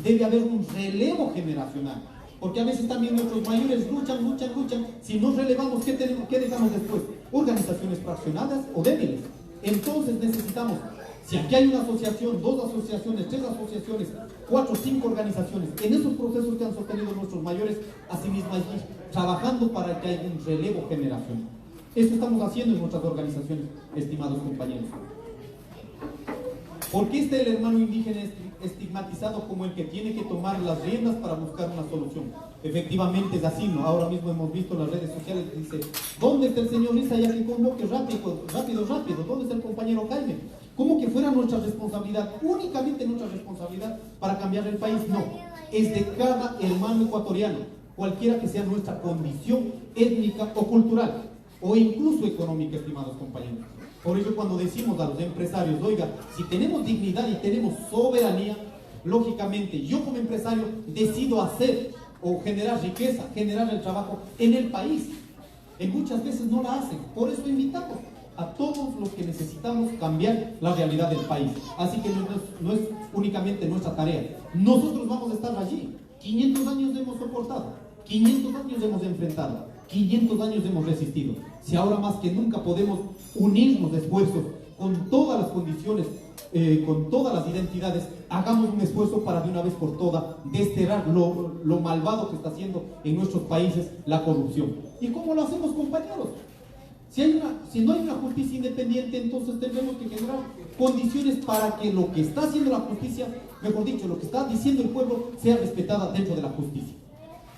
debe haber un relevo generacional. Porque a veces también nuestros mayores luchan. Si no relevamos, ¿qué dejamos después? Organizaciones fraccionadas o débiles. Entonces necesitamos, si aquí hay una asociación, 2 asociaciones, 3 asociaciones, 4, 5 organizaciones, en esos procesos que han sostenido nuestros mayores, asimismo allí, trabajando para que haya un relevo generacional. Esto estamos haciendo en nuestras organizaciones, estimados compañeros. ¿Por qué está el hermano indígena estigmatizado como el que tiene que tomar las riendas para buscar una solución? Efectivamente es así, ¿no? Ahora mismo hemos visto en las redes sociales que dice, ¿dónde está el señor Isa ya que convoque rápido? ¿Dónde está el compañero Jaime? Como que fuera nuestra responsabilidad, únicamente nuestra responsabilidad para cambiar el país. No, es de cada hermano ecuatoriano, cualquiera que sea nuestra condición étnica o cultural, o incluso económica, estimados compañeros. Por ello, cuando decimos a los empresarios, oiga, si tenemos dignidad y tenemos soberanía, lógicamente yo como empresario decido hacer o generar riqueza, generar el trabajo en el país. Y muchas veces no la hacen. Por eso invitamos a todos los que necesitamos cambiar la realidad del país. Así que no es únicamente nuestra tarea. Nosotros vamos a estar allí. 500 años hemos soportado, 500 años hemos enfrentado, 500 años hemos resistido. Si ahora más que nunca podemos unirnos de esfuerzos con todas las condiciones, con todas las identidades, hagamos un esfuerzo para de una vez por todas desterrar lo malvado que está haciendo en nuestros países la corrupción. ¿Y cómo lo hacemos, compañeros? Si no hay una justicia independiente, entonces tendremos que generar condiciones para que lo que está haciendo la justicia, mejor dicho, lo que está diciendo el pueblo, sea respetada dentro de la justicia.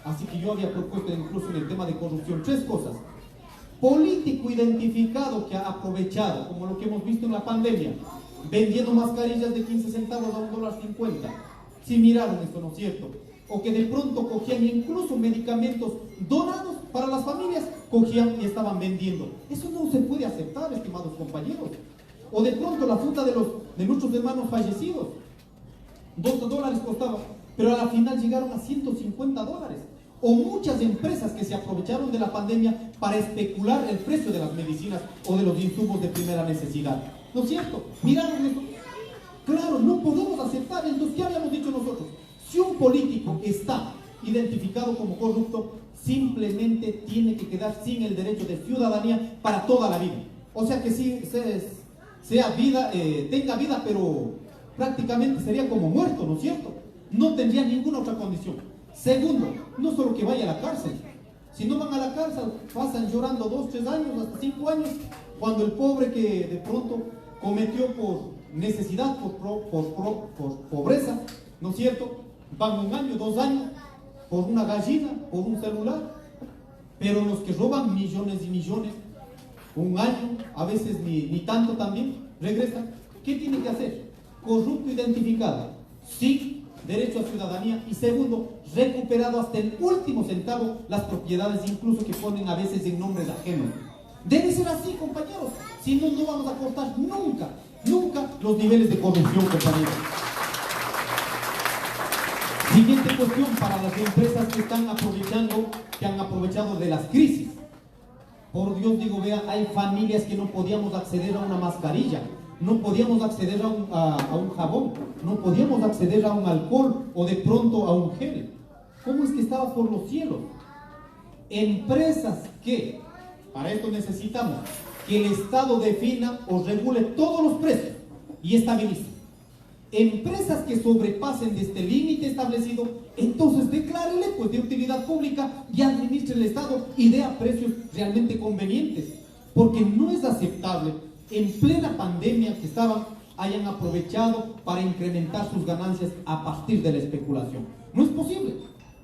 Así que yo había propuesto incluso en el tema de corrupción 3 cosas. Político identificado que ha aprovechado, como lo que hemos visto en la pandemia, vendiendo mascarillas de 15 centavos a $1.50. Si miraron esto, ¿no es cierto? O que de pronto cogían incluso medicamentos donados para las familias, cogían y estaban vendiendo. Eso no se puede aceptar, estimados compañeros. O de pronto la fruta de nuestros hermanos fallecidos, $2 costaba, pero a la final llegaron a $150. O muchas empresas que se aprovecharon de la pandemia para especular el precio de las medicinas o de los insumos de primera necesidad. ¿No es cierto? ¿Miraron esto? Claro, no podemos aceptar. Entonces, ¿qué habíamos dicho nosotros? Si un político está identificado como corrupto, simplemente tiene que quedar sin el derecho de ciudadanía para toda la vida. O sea que sí, tenga vida, pero prácticamente sería como muerto, ¿no es cierto? No tendría ninguna otra condición. Segundo, no solo que vaya a la cárcel. Si no van a la cárcel, pasan llorando 2, 3 años, hasta 5 años, cuando el pobre que de pronto cometió por necesidad, por pobreza, ¿no es cierto? Van 1 año, 2 años, por una gallina, por un celular. Pero los que roban millones y millones, 1 año, a veces ni tanto también, regresan. ¿Qué tiene que hacer? Corrupto identificado, sí, derecho a ciudadanía, y segundo, recuperado hasta el último centavo las propiedades incluso que ponen a veces en nombres ajenos. Debe ser así, compañeros, si no, no vamos a cortar nunca los niveles de corrupción, compañeros. Siguiente cuestión para las empresas que están aprovechando, que han aprovechado de las crisis. Por Dios, digo, vea, hay familias que no podíamos acceder a una mascarilla, no podíamos acceder a un jabón, no podíamos acceder a un alcohol o de pronto a un gel. ¿Cómo es que estaba por los cielos? Empresas que, para esto necesitamos que el Estado defina o regule todos los precios y estabilice. Empresas que sobrepasen de este límite establecido, entonces declárele pues de utilidad pública y administre el Estado y dé a precios realmente convenientes, porque no es aceptable en plena pandemia que hayan aprovechado para incrementar sus ganancias a partir de la especulación. No es posible.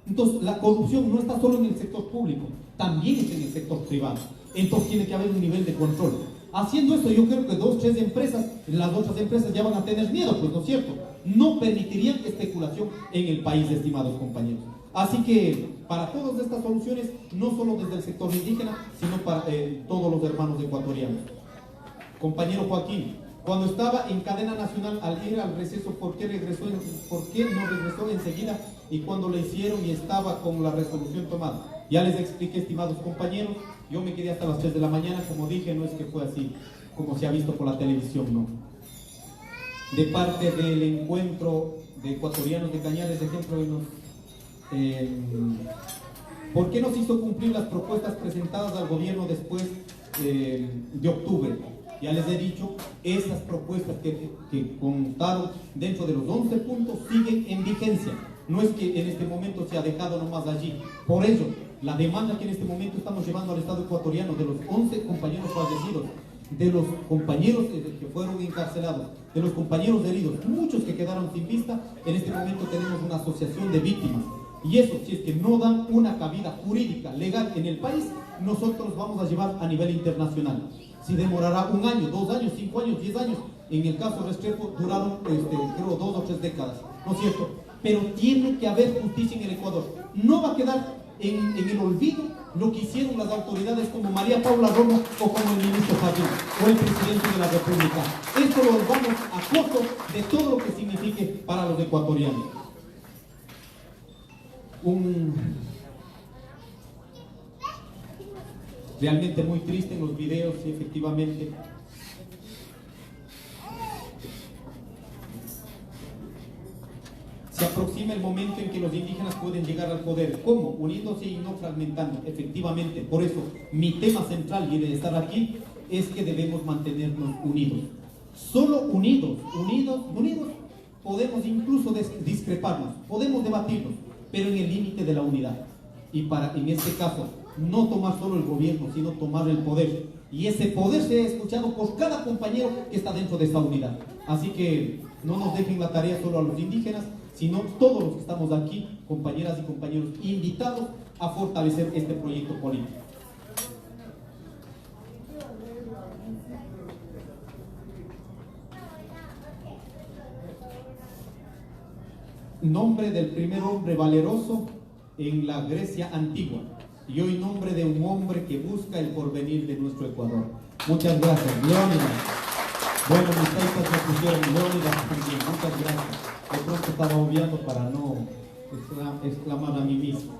Entonces la corrupción no está solo en el sector público, también está en el sector privado. Entonces tiene que haber un nivel de control. Haciendo esto, yo creo que 2, 3 empresas, las otras empresas ya van a tener miedo, pues, ¿no es cierto? No permitirían especulación en el país, estimados compañeros. Así que para todas estas soluciones, no solo desde el sector indígena, sino para todos los hermanos ecuatorianos. Compañero Joaquín, cuando estaba en cadena nacional al ir al receso, ¿por qué no regresó enseguida? Y cuando le hicieron y estaba con la resolución tomada. Ya les expliqué, estimados compañeros, yo me quedé hasta las 3 de la mañana, como dije, no es que fue así, como se ha visto por la televisión, no. De parte del encuentro de ecuatorianos de Cañares, de ejemplo, ¿por qué no se hizo cumplir las propuestas presentadas al gobierno después de octubre? Ya les he dicho, esas propuestas que contaron dentro de los 11 puntos siguen en vigencia. No es que en este momento se ha dejado nomás allí. Por ello, la demanda que en este momento estamos llevando al Estado ecuatoriano de los 11 compañeros fallecidos, de los compañeros que fueron encarcelados, de los compañeros heridos, muchos que quedaron sin vista, en este momento tenemos una asociación de víctimas. Y eso, si es que no dan una cabida jurídica, legal en el país, nosotros vamos a llevar a nivel internacional. Si demorará 1 año, 2 años, 5 años, 10 años, en el caso Restrepo duraron, creo, 2 o 3 décadas, ¿no es cierto? Pero tiene que haber justicia en el Ecuador. No va a quedar en el olvido lo que hicieron las autoridades como María Paula Romo o como el ministro Fabio o el presidente de la República. Esto lo vamos a costo de todo lo que signifique para los ecuatorianos. Realmente muy triste en los videos, y efectivamente se aproxima el momento en que los indígenas pueden llegar al poder. ¿Cómo? Uniéndose y no fragmentando. Efectivamente, por eso mi tema central y de estar aquí es que debemos mantenernos unidos. Solo unidos podemos incluso discreparnos, podemos debatirnos, pero en el límite de la unidad. Y para, en este caso, no tomar solo el gobierno, sino tomar el poder. Y ese poder sea escuchado por cada compañero que está dentro de esta unidad. Así que no nos dejen la tarea solo a los indígenas, sino todos los que estamos aquí, compañeras y compañeros, invitados a fortalecer este proyecto político. Nombre del primer hombre valeroso en la Grecia antigua, y hoy nombre de un hombre que busca el porvenir de nuestro Ecuador. Muchas gracias, Leónidas. Bueno, mis paisas me pusieron Leónidas también, muchas gracias. De pronto estaba obviando para no exclamar a mí mismo.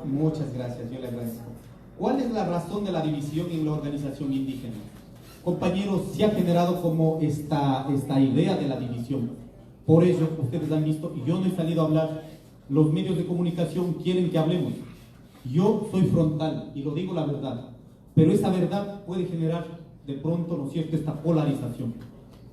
Muchas gracias, yo le agradezco. ¿Cuál es la razón de la división en la organización indígena? Compañeros, se ha generado como esta idea de la división. Por ello, ustedes han visto, yo no he salido a hablar, los medios de comunicación quieren que hablemos. Yo soy frontal y lo digo la verdad, pero esa verdad puede generar de pronto, ¿no es cierto?, esta polarización.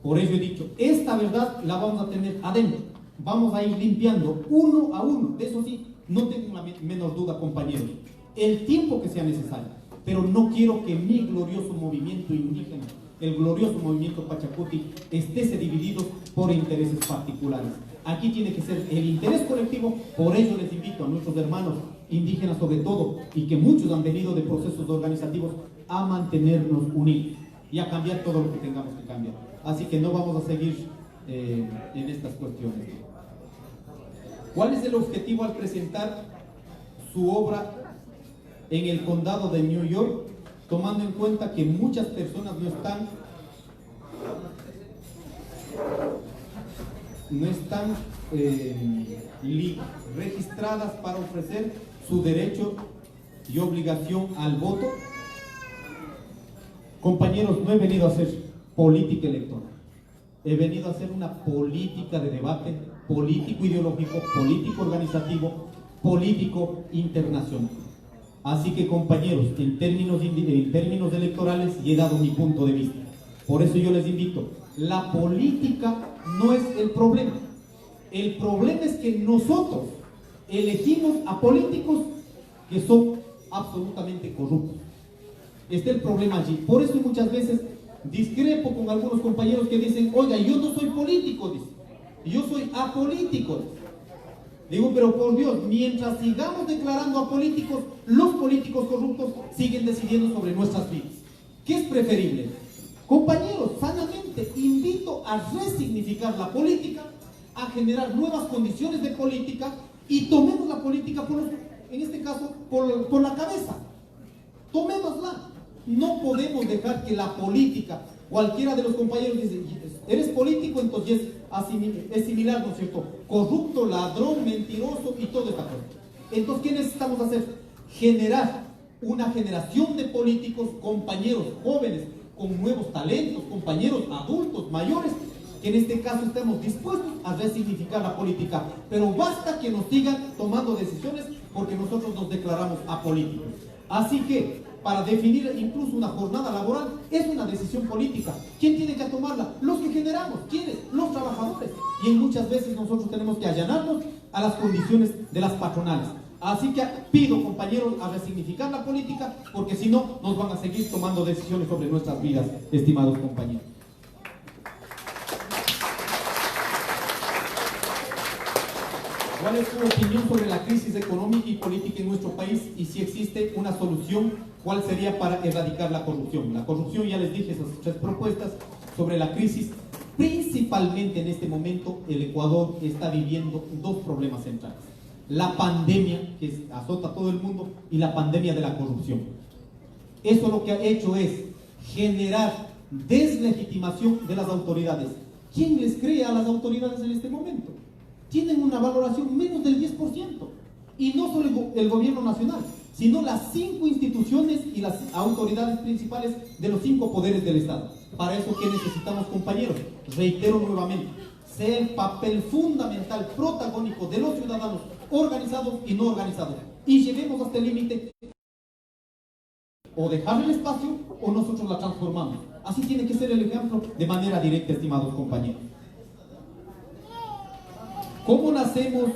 Por ello he dicho, esta verdad la vamos a tener adentro, vamos a ir limpiando uno a uno. De eso sí, no tengo la menor duda, compañeros, el tiempo que sea necesario, pero no quiero que mi glorioso movimiento indígena, el glorioso movimiento Pachacuti, esté dividido por intereses particulares. Aquí tiene que ser el interés colectivo. Por ello les invito a nuestros hermanos indígenas sobre todo, y que muchos han venido de procesos organizativos, a mantenernos unidos y a cambiar todo lo que tengamos que cambiar. Así que no vamos a seguir en estas cuestiones. ¿Cuál es el objetivo al presentar su obra en el condado de New York, tomando en cuenta que muchas personas no están registradas para ofrecer su derecho y obligación al voto? Compañeros, no he venido a hacer política electoral, he venido a hacer una política de debate, político ideológico, político organizativo, político internacional. Así que, compañeros, en términos electorales, he dado mi punto de vista. Por eso yo les invito, la política no es el problema. El problema es que nosotros elegimos a políticos que son absolutamente corruptos. Este es el problema allí. Por eso muchas veces discrepo con algunos compañeros que dicen, oiga, yo no soy político, dice, yo soy apolítico. Digo, pero por Dios, mientras sigamos declarando a políticos, los políticos corruptos siguen decidiendo sobre nuestras vidas. ¿Qué es preferible? Compañeros, sanamente invito a resignificar la política, a generar nuevas condiciones de política, y tomemos la política, en este caso, por la cabeza. Tomémosla. No podemos dejar que la política, cualquiera de los compañeros dice, eres político, entonces es similar, ¿no es cierto?, corrupto, ladrón, mentiroso y toda esta cosa. Entonces, ¿qué necesitamos hacer? Generar una generación de políticos, compañeros jóvenes, con nuevos talentos, compañeros adultos, mayores, que en este caso estemos dispuestos a resignificar la política. Pero basta que nos sigan tomando decisiones porque nosotros nos declaramos apolíticos. Así que, para definir incluso una jornada laboral, es una decisión política. ¿Quién tiene que tomarla? Los que generamos. ¿Quiénes? Los trabajadores. Y muchas veces nosotros tenemos que allanarnos a las condiciones de las patronales. Así que pido, compañeros, a resignificar la política, porque si no, nos van a seguir tomando decisiones sobre nuestras vidas, estimados compañeros. ¿Cuál es su opinión sobre la crisis económica y política en nuestro país? Y si existe una solución, ¿cuál sería para erradicar la corrupción? La corrupción, ya les dije esas 3 propuestas sobre la crisis. Principalmente en este momento, el Ecuador está viviendo 2 problemas centrales. La pandemia, que azota a todo el mundo, y la pandemia de la corrupción. Eso lo que ha hecho es generar deslegitimación de las autoridades. ¿Quién les cree a las autoridades en este momento? Tienen una valoración menos del 10%. Y no solo el gobierno nacional, sino las 5 instituciones y las autoridades principales de los 5 poderes del Estado. Para eso, ¿qué necesitamos, compañeros? Reitero nuevamente, sea el papel fundamental, protagónico de los ciudadanos organizados y no organizados. Y lleguemos hasta el límite, o dejar el espacio o nosotros la transformamos. Así tiene que ser el ejemplo de manera directa, estimados compañeros. ¿Cómo nacemos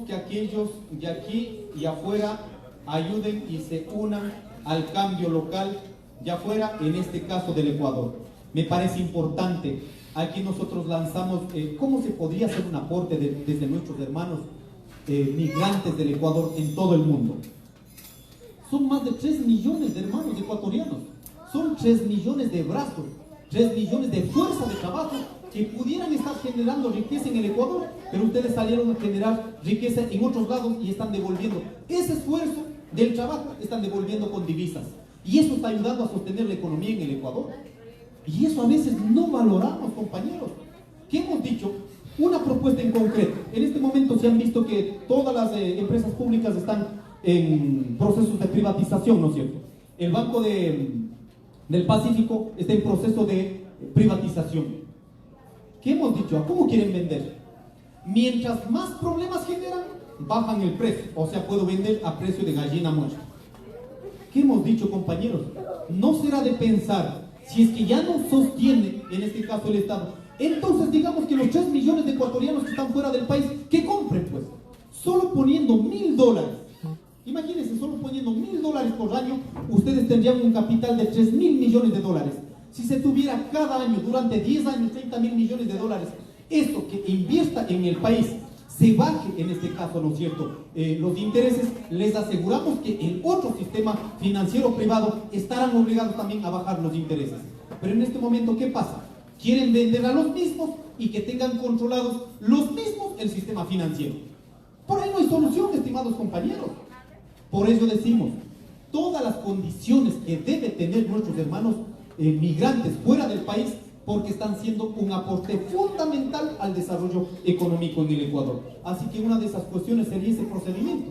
que aquellos de aquí y afuera ayuden y se unan al cambio local de afuera, en este caso del Ecuador? Me parece importante. Aquí nosotros lanzamos cómo se podría hacer un aporte desde nuestros hermanos migrantes del Ecuador en todo el mundo. Son más de 3 millones de hermanos ecuatorianos, son 3 millones de brazos, 3 millones de fuerza de trabajo que pudieran estar generando riqueza en el Ecuador, pero ustedes salieron a generar riqueza en otros lados y están devolviendo ese esfuerzo del trabajo, están devolviendo con divisas, y eso está ayudando a sostener la economía en el Ecuador. Y eso a veces no valoramos, compañeros. ¿Qué hemos dicho? Una propuesta en concreto. En este momento se han visto que todas las empresas públicas están en procesos de privatización, ¿no es cierto? El Banco del Pacífico está en proceso de privatización. ¿Qué hemos dicho? ¿A cómo quieren vender? Mientras más problemas generan, bajan el precio. O sea, puedo vender a precio de gallina muerta. ¿Qué hemos dicho, compañeros? No será de pensar, si es que ya no sostiene, en este caso el Estado, entonces digamos que los 3 millones de ecuatorianos que están fuera del país, que compren pues, solo poniendo $1.000. Imagínense, solo poniendo $1.000 por año, ustedes tendrían un capital de 3.000 millones de dólares. Si se tuviera cada año, durante 10 años, 30.000 millones de dólares, esto que invierta en el país, se baje en este caso, ¿no es cierto?, los intereses, les aseguramos que el otro sistema financiero privado estarán obligados también a bajar los intereses. Pero en este momento, ¿qué pasa? Quieren vender a los mismos y que tengan controlados los mismos el sistema financiero. Por ahí no hay solución, estimados compañeros. Por eso decimos, todas las condiciones que deben tener nuestros hermanos migrantes fuera del país, porque están siendo un aporte fundamental al desarrollo económico en el Ecuador. Así que una de esas cuestiones sería ese procedimiento.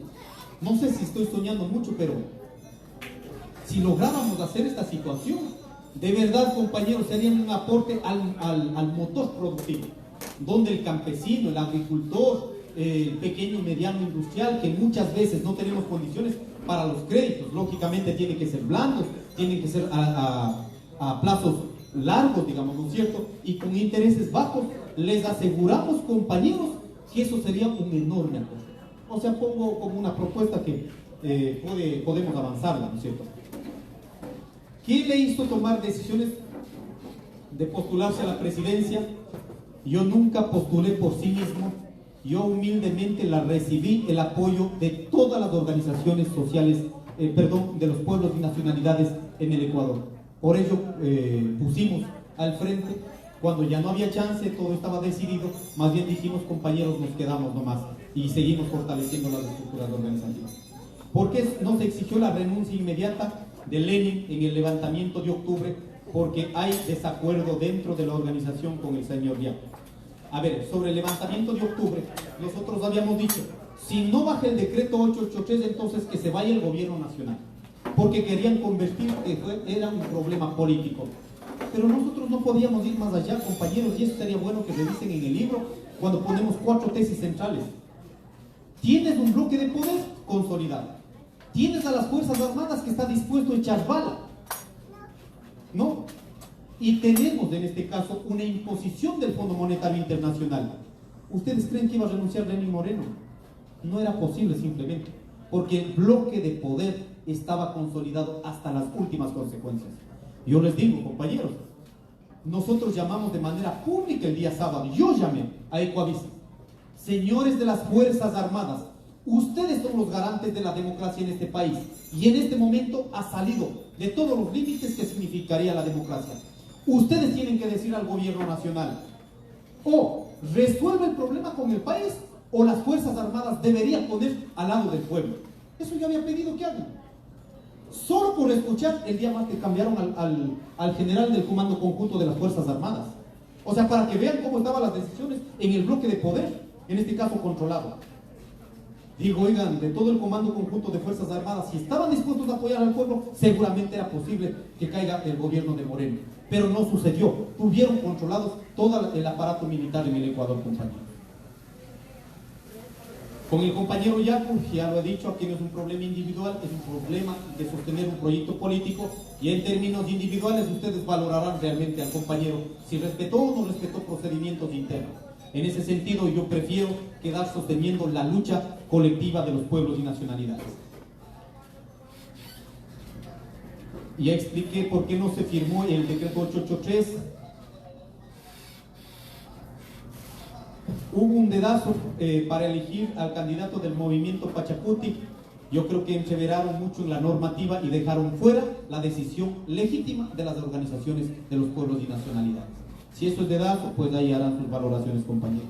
No sé si estoy soñando mucho, pero si lográramos hacer esta situación, de verdad, compañeros, sería un aporte al motor productivo, donde el campesino, el agricultor, el pequeño y mediano industrial, que muchas veces no tenemos condiciones para los créditos, lógicamente tienen que ser blandos, tienen que ser a plazos largos, digamos, ¿no es cierto?, y con intereses bajos, les aseguramos, compañeros, que eso sería un enorme aporte. O sea, pongo como una propuesta que podemos avanzarla, ¿no es cierto? ¿Quién le hizo tomar decisiones de postularse a la presidencia? Yo nunca postulé por sí mismo. Yo humildemente recibí el apoyo de todas las organizaciones sociales, de los pueblos y nacionalidades en el Ecuador. Por ello pusimos al frente, cuando ya no había chance, todo estaba decidido, más bien dijimos, compañeros, nos quedamos nomás y seguimos fortaleciendo las estructuras organizativas. ¿Por qué no se exigió la renuncia inmediata de Lenin en el levantamiento de octubre? Porque hay desacuerdo dentro de la organización con el señor Diaco. A ver, sobre el levantamiento de octubre, nosotros habíamos dicho, si no baja el decreto 883, entonces que se vaya el gobierno nacional. porque querían convertir que era un problema político. Pero nosotros no podíamos ir más allá, compañeros, y eso sería bueno que revisen en el libro cuando ponemos 4 tesis centrales. Tienes un bloque de poder consolidado. Tienes a las Fuerzas Armadas que está dispuesto a echar bala, ¿no? Y tenemos en este caso una imposición del Fondo Monetario Internacional. ¿Ustedes creen que iba a renunciar Lenín Moreno? No era posible simplemente, porque el bloque de poder estaba consolidado hasta las últimas consecuencias. Yo les digo, compañeros, nosotros llamamos de manera pública el día sábado, yo llamé a Ecoavisa. Señores de las Fuerzas Armadas, ustedes son los garantes de la democracia en este país y en este momento ha salido de todos los límites que significaría la democracia. Ustedes tienen que decir al gobierno nacional, o resuelve el problema con el país o las Fuerzas Armadas deberían poner al lado del pueblo. Eso yo había pedido que hagan. Solo por escuchar, el día más que cambiaron al general del Comando Conjunto de las Fuerzas Armadas. O sea, para que vean cómo estaban las decisiones en el bloque de poder, en este caso controlado. Digo, oigan, de todo el Comando Conjunto de Fuerzas Armadas, si estaban dispuestos a apoyar al pueblo, seguramente era posible que caiga el gobierno de Moreno. Pero no sucedió. Tuvieron controlados todo el aparato militar en el Ecuador, compañeros. Con el compañero Yacu, ya lo he dicho, aquí no es un problema individual, es un problema de sostener un proyecto político, y en términos individuales ustedes valorarán realmente al compañero si respetó o no respetó procedimientos internos. En ese sentido, yo prefiero quedar sosteniendo la lucha colectiva de los pueblos y nacionalidades. Ya expliqué por qué no se firmó el decreto 883. Hubo un dedazo para elegir al candidato del movimiento Pachacuti. Yo creo que entreveraron mucho en la normativa y dejaron fuera la decisión legítima de las organizaciones de los pueblos y nacionalidades. Si eso es dedazo, pues ahí harán sus valoraciones, compañeros.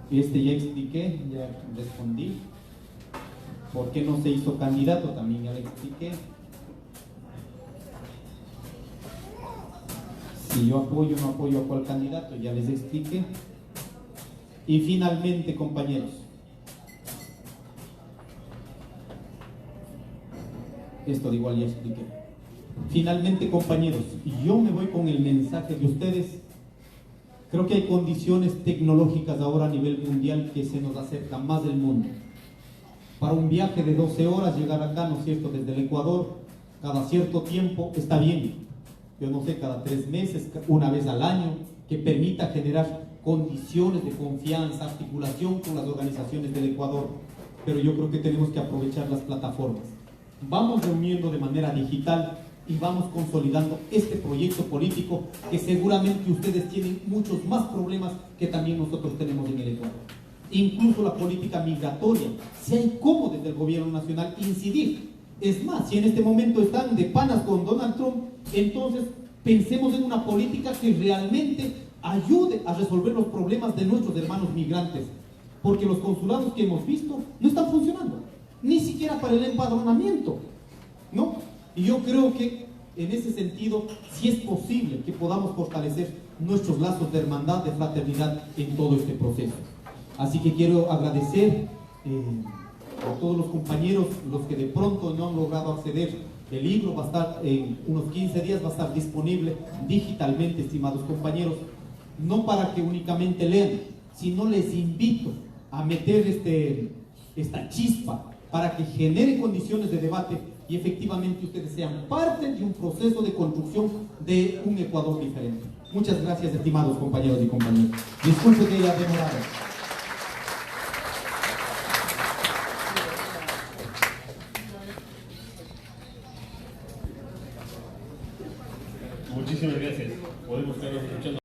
Ya expliqué, ya respondí. ¿Por qué no se hizo candidato? También ya le expliqué. Si yo apoyo o no apoyo a cuál candidato, ya les expliqué. Y finalmente, compañeros, esto de igual ya expliqué. Finalmente, compañeros, yo me voy con el mensaje de ustedes. Creo que hay condiciones tecnológicas ahora a nivel mundial que se nos acercan más del mundo. Para un viaje de 12 horas llegar acá, ¿no es cierto?, desde el Ecuador, cada cierto tiempo, está bien. Yo no sé, cada 3 meses, una vez al año, que permita generar condiciones de confianza, articulación con las organizaciones del Ecuador. Pero yo creo que tenemos que aprovechar las plataformas. Vamos reuniendo de manera digital y vamos consolidando este proyecto político que seguramente ustedes tienen muchos más problemas que también nosotros tenemos en el Ecuador. Incluso la política migratoria, si hay cómo desde el gobierno nacional incidir. Es más, si en este momento están de panas con Donald Trump, entonces pensemos en una política que realmente ayude a resolver los problemas de nuestros hermanos migrantes, porque los consulados que hemos visto no están funcionando, ni siquiera para el empadronamiento, ¿no? Y yo creo que en ese sentido sí es posible que podamos fortalecer nuestros lazos de hermandad, de fraternidad en todo este proceso. Así que quiero agradecer a todos los compañeros, los que de pronto no han logrado acceder. El libro va a estar en unos 15 días, va a estar disponible digitalmente, estimados compañeros, no para que únicamente lean, sino les invito a meter esta chispa para que genere condiciones de debate y efectivamente ustedes sean parte de un proceso de construcción de un Ecuador diferente. Muchas gracias, estimados compañeros y compañeras. Disculpe que haya demorado. Muchísimas gracias. Podemos estar escuchando.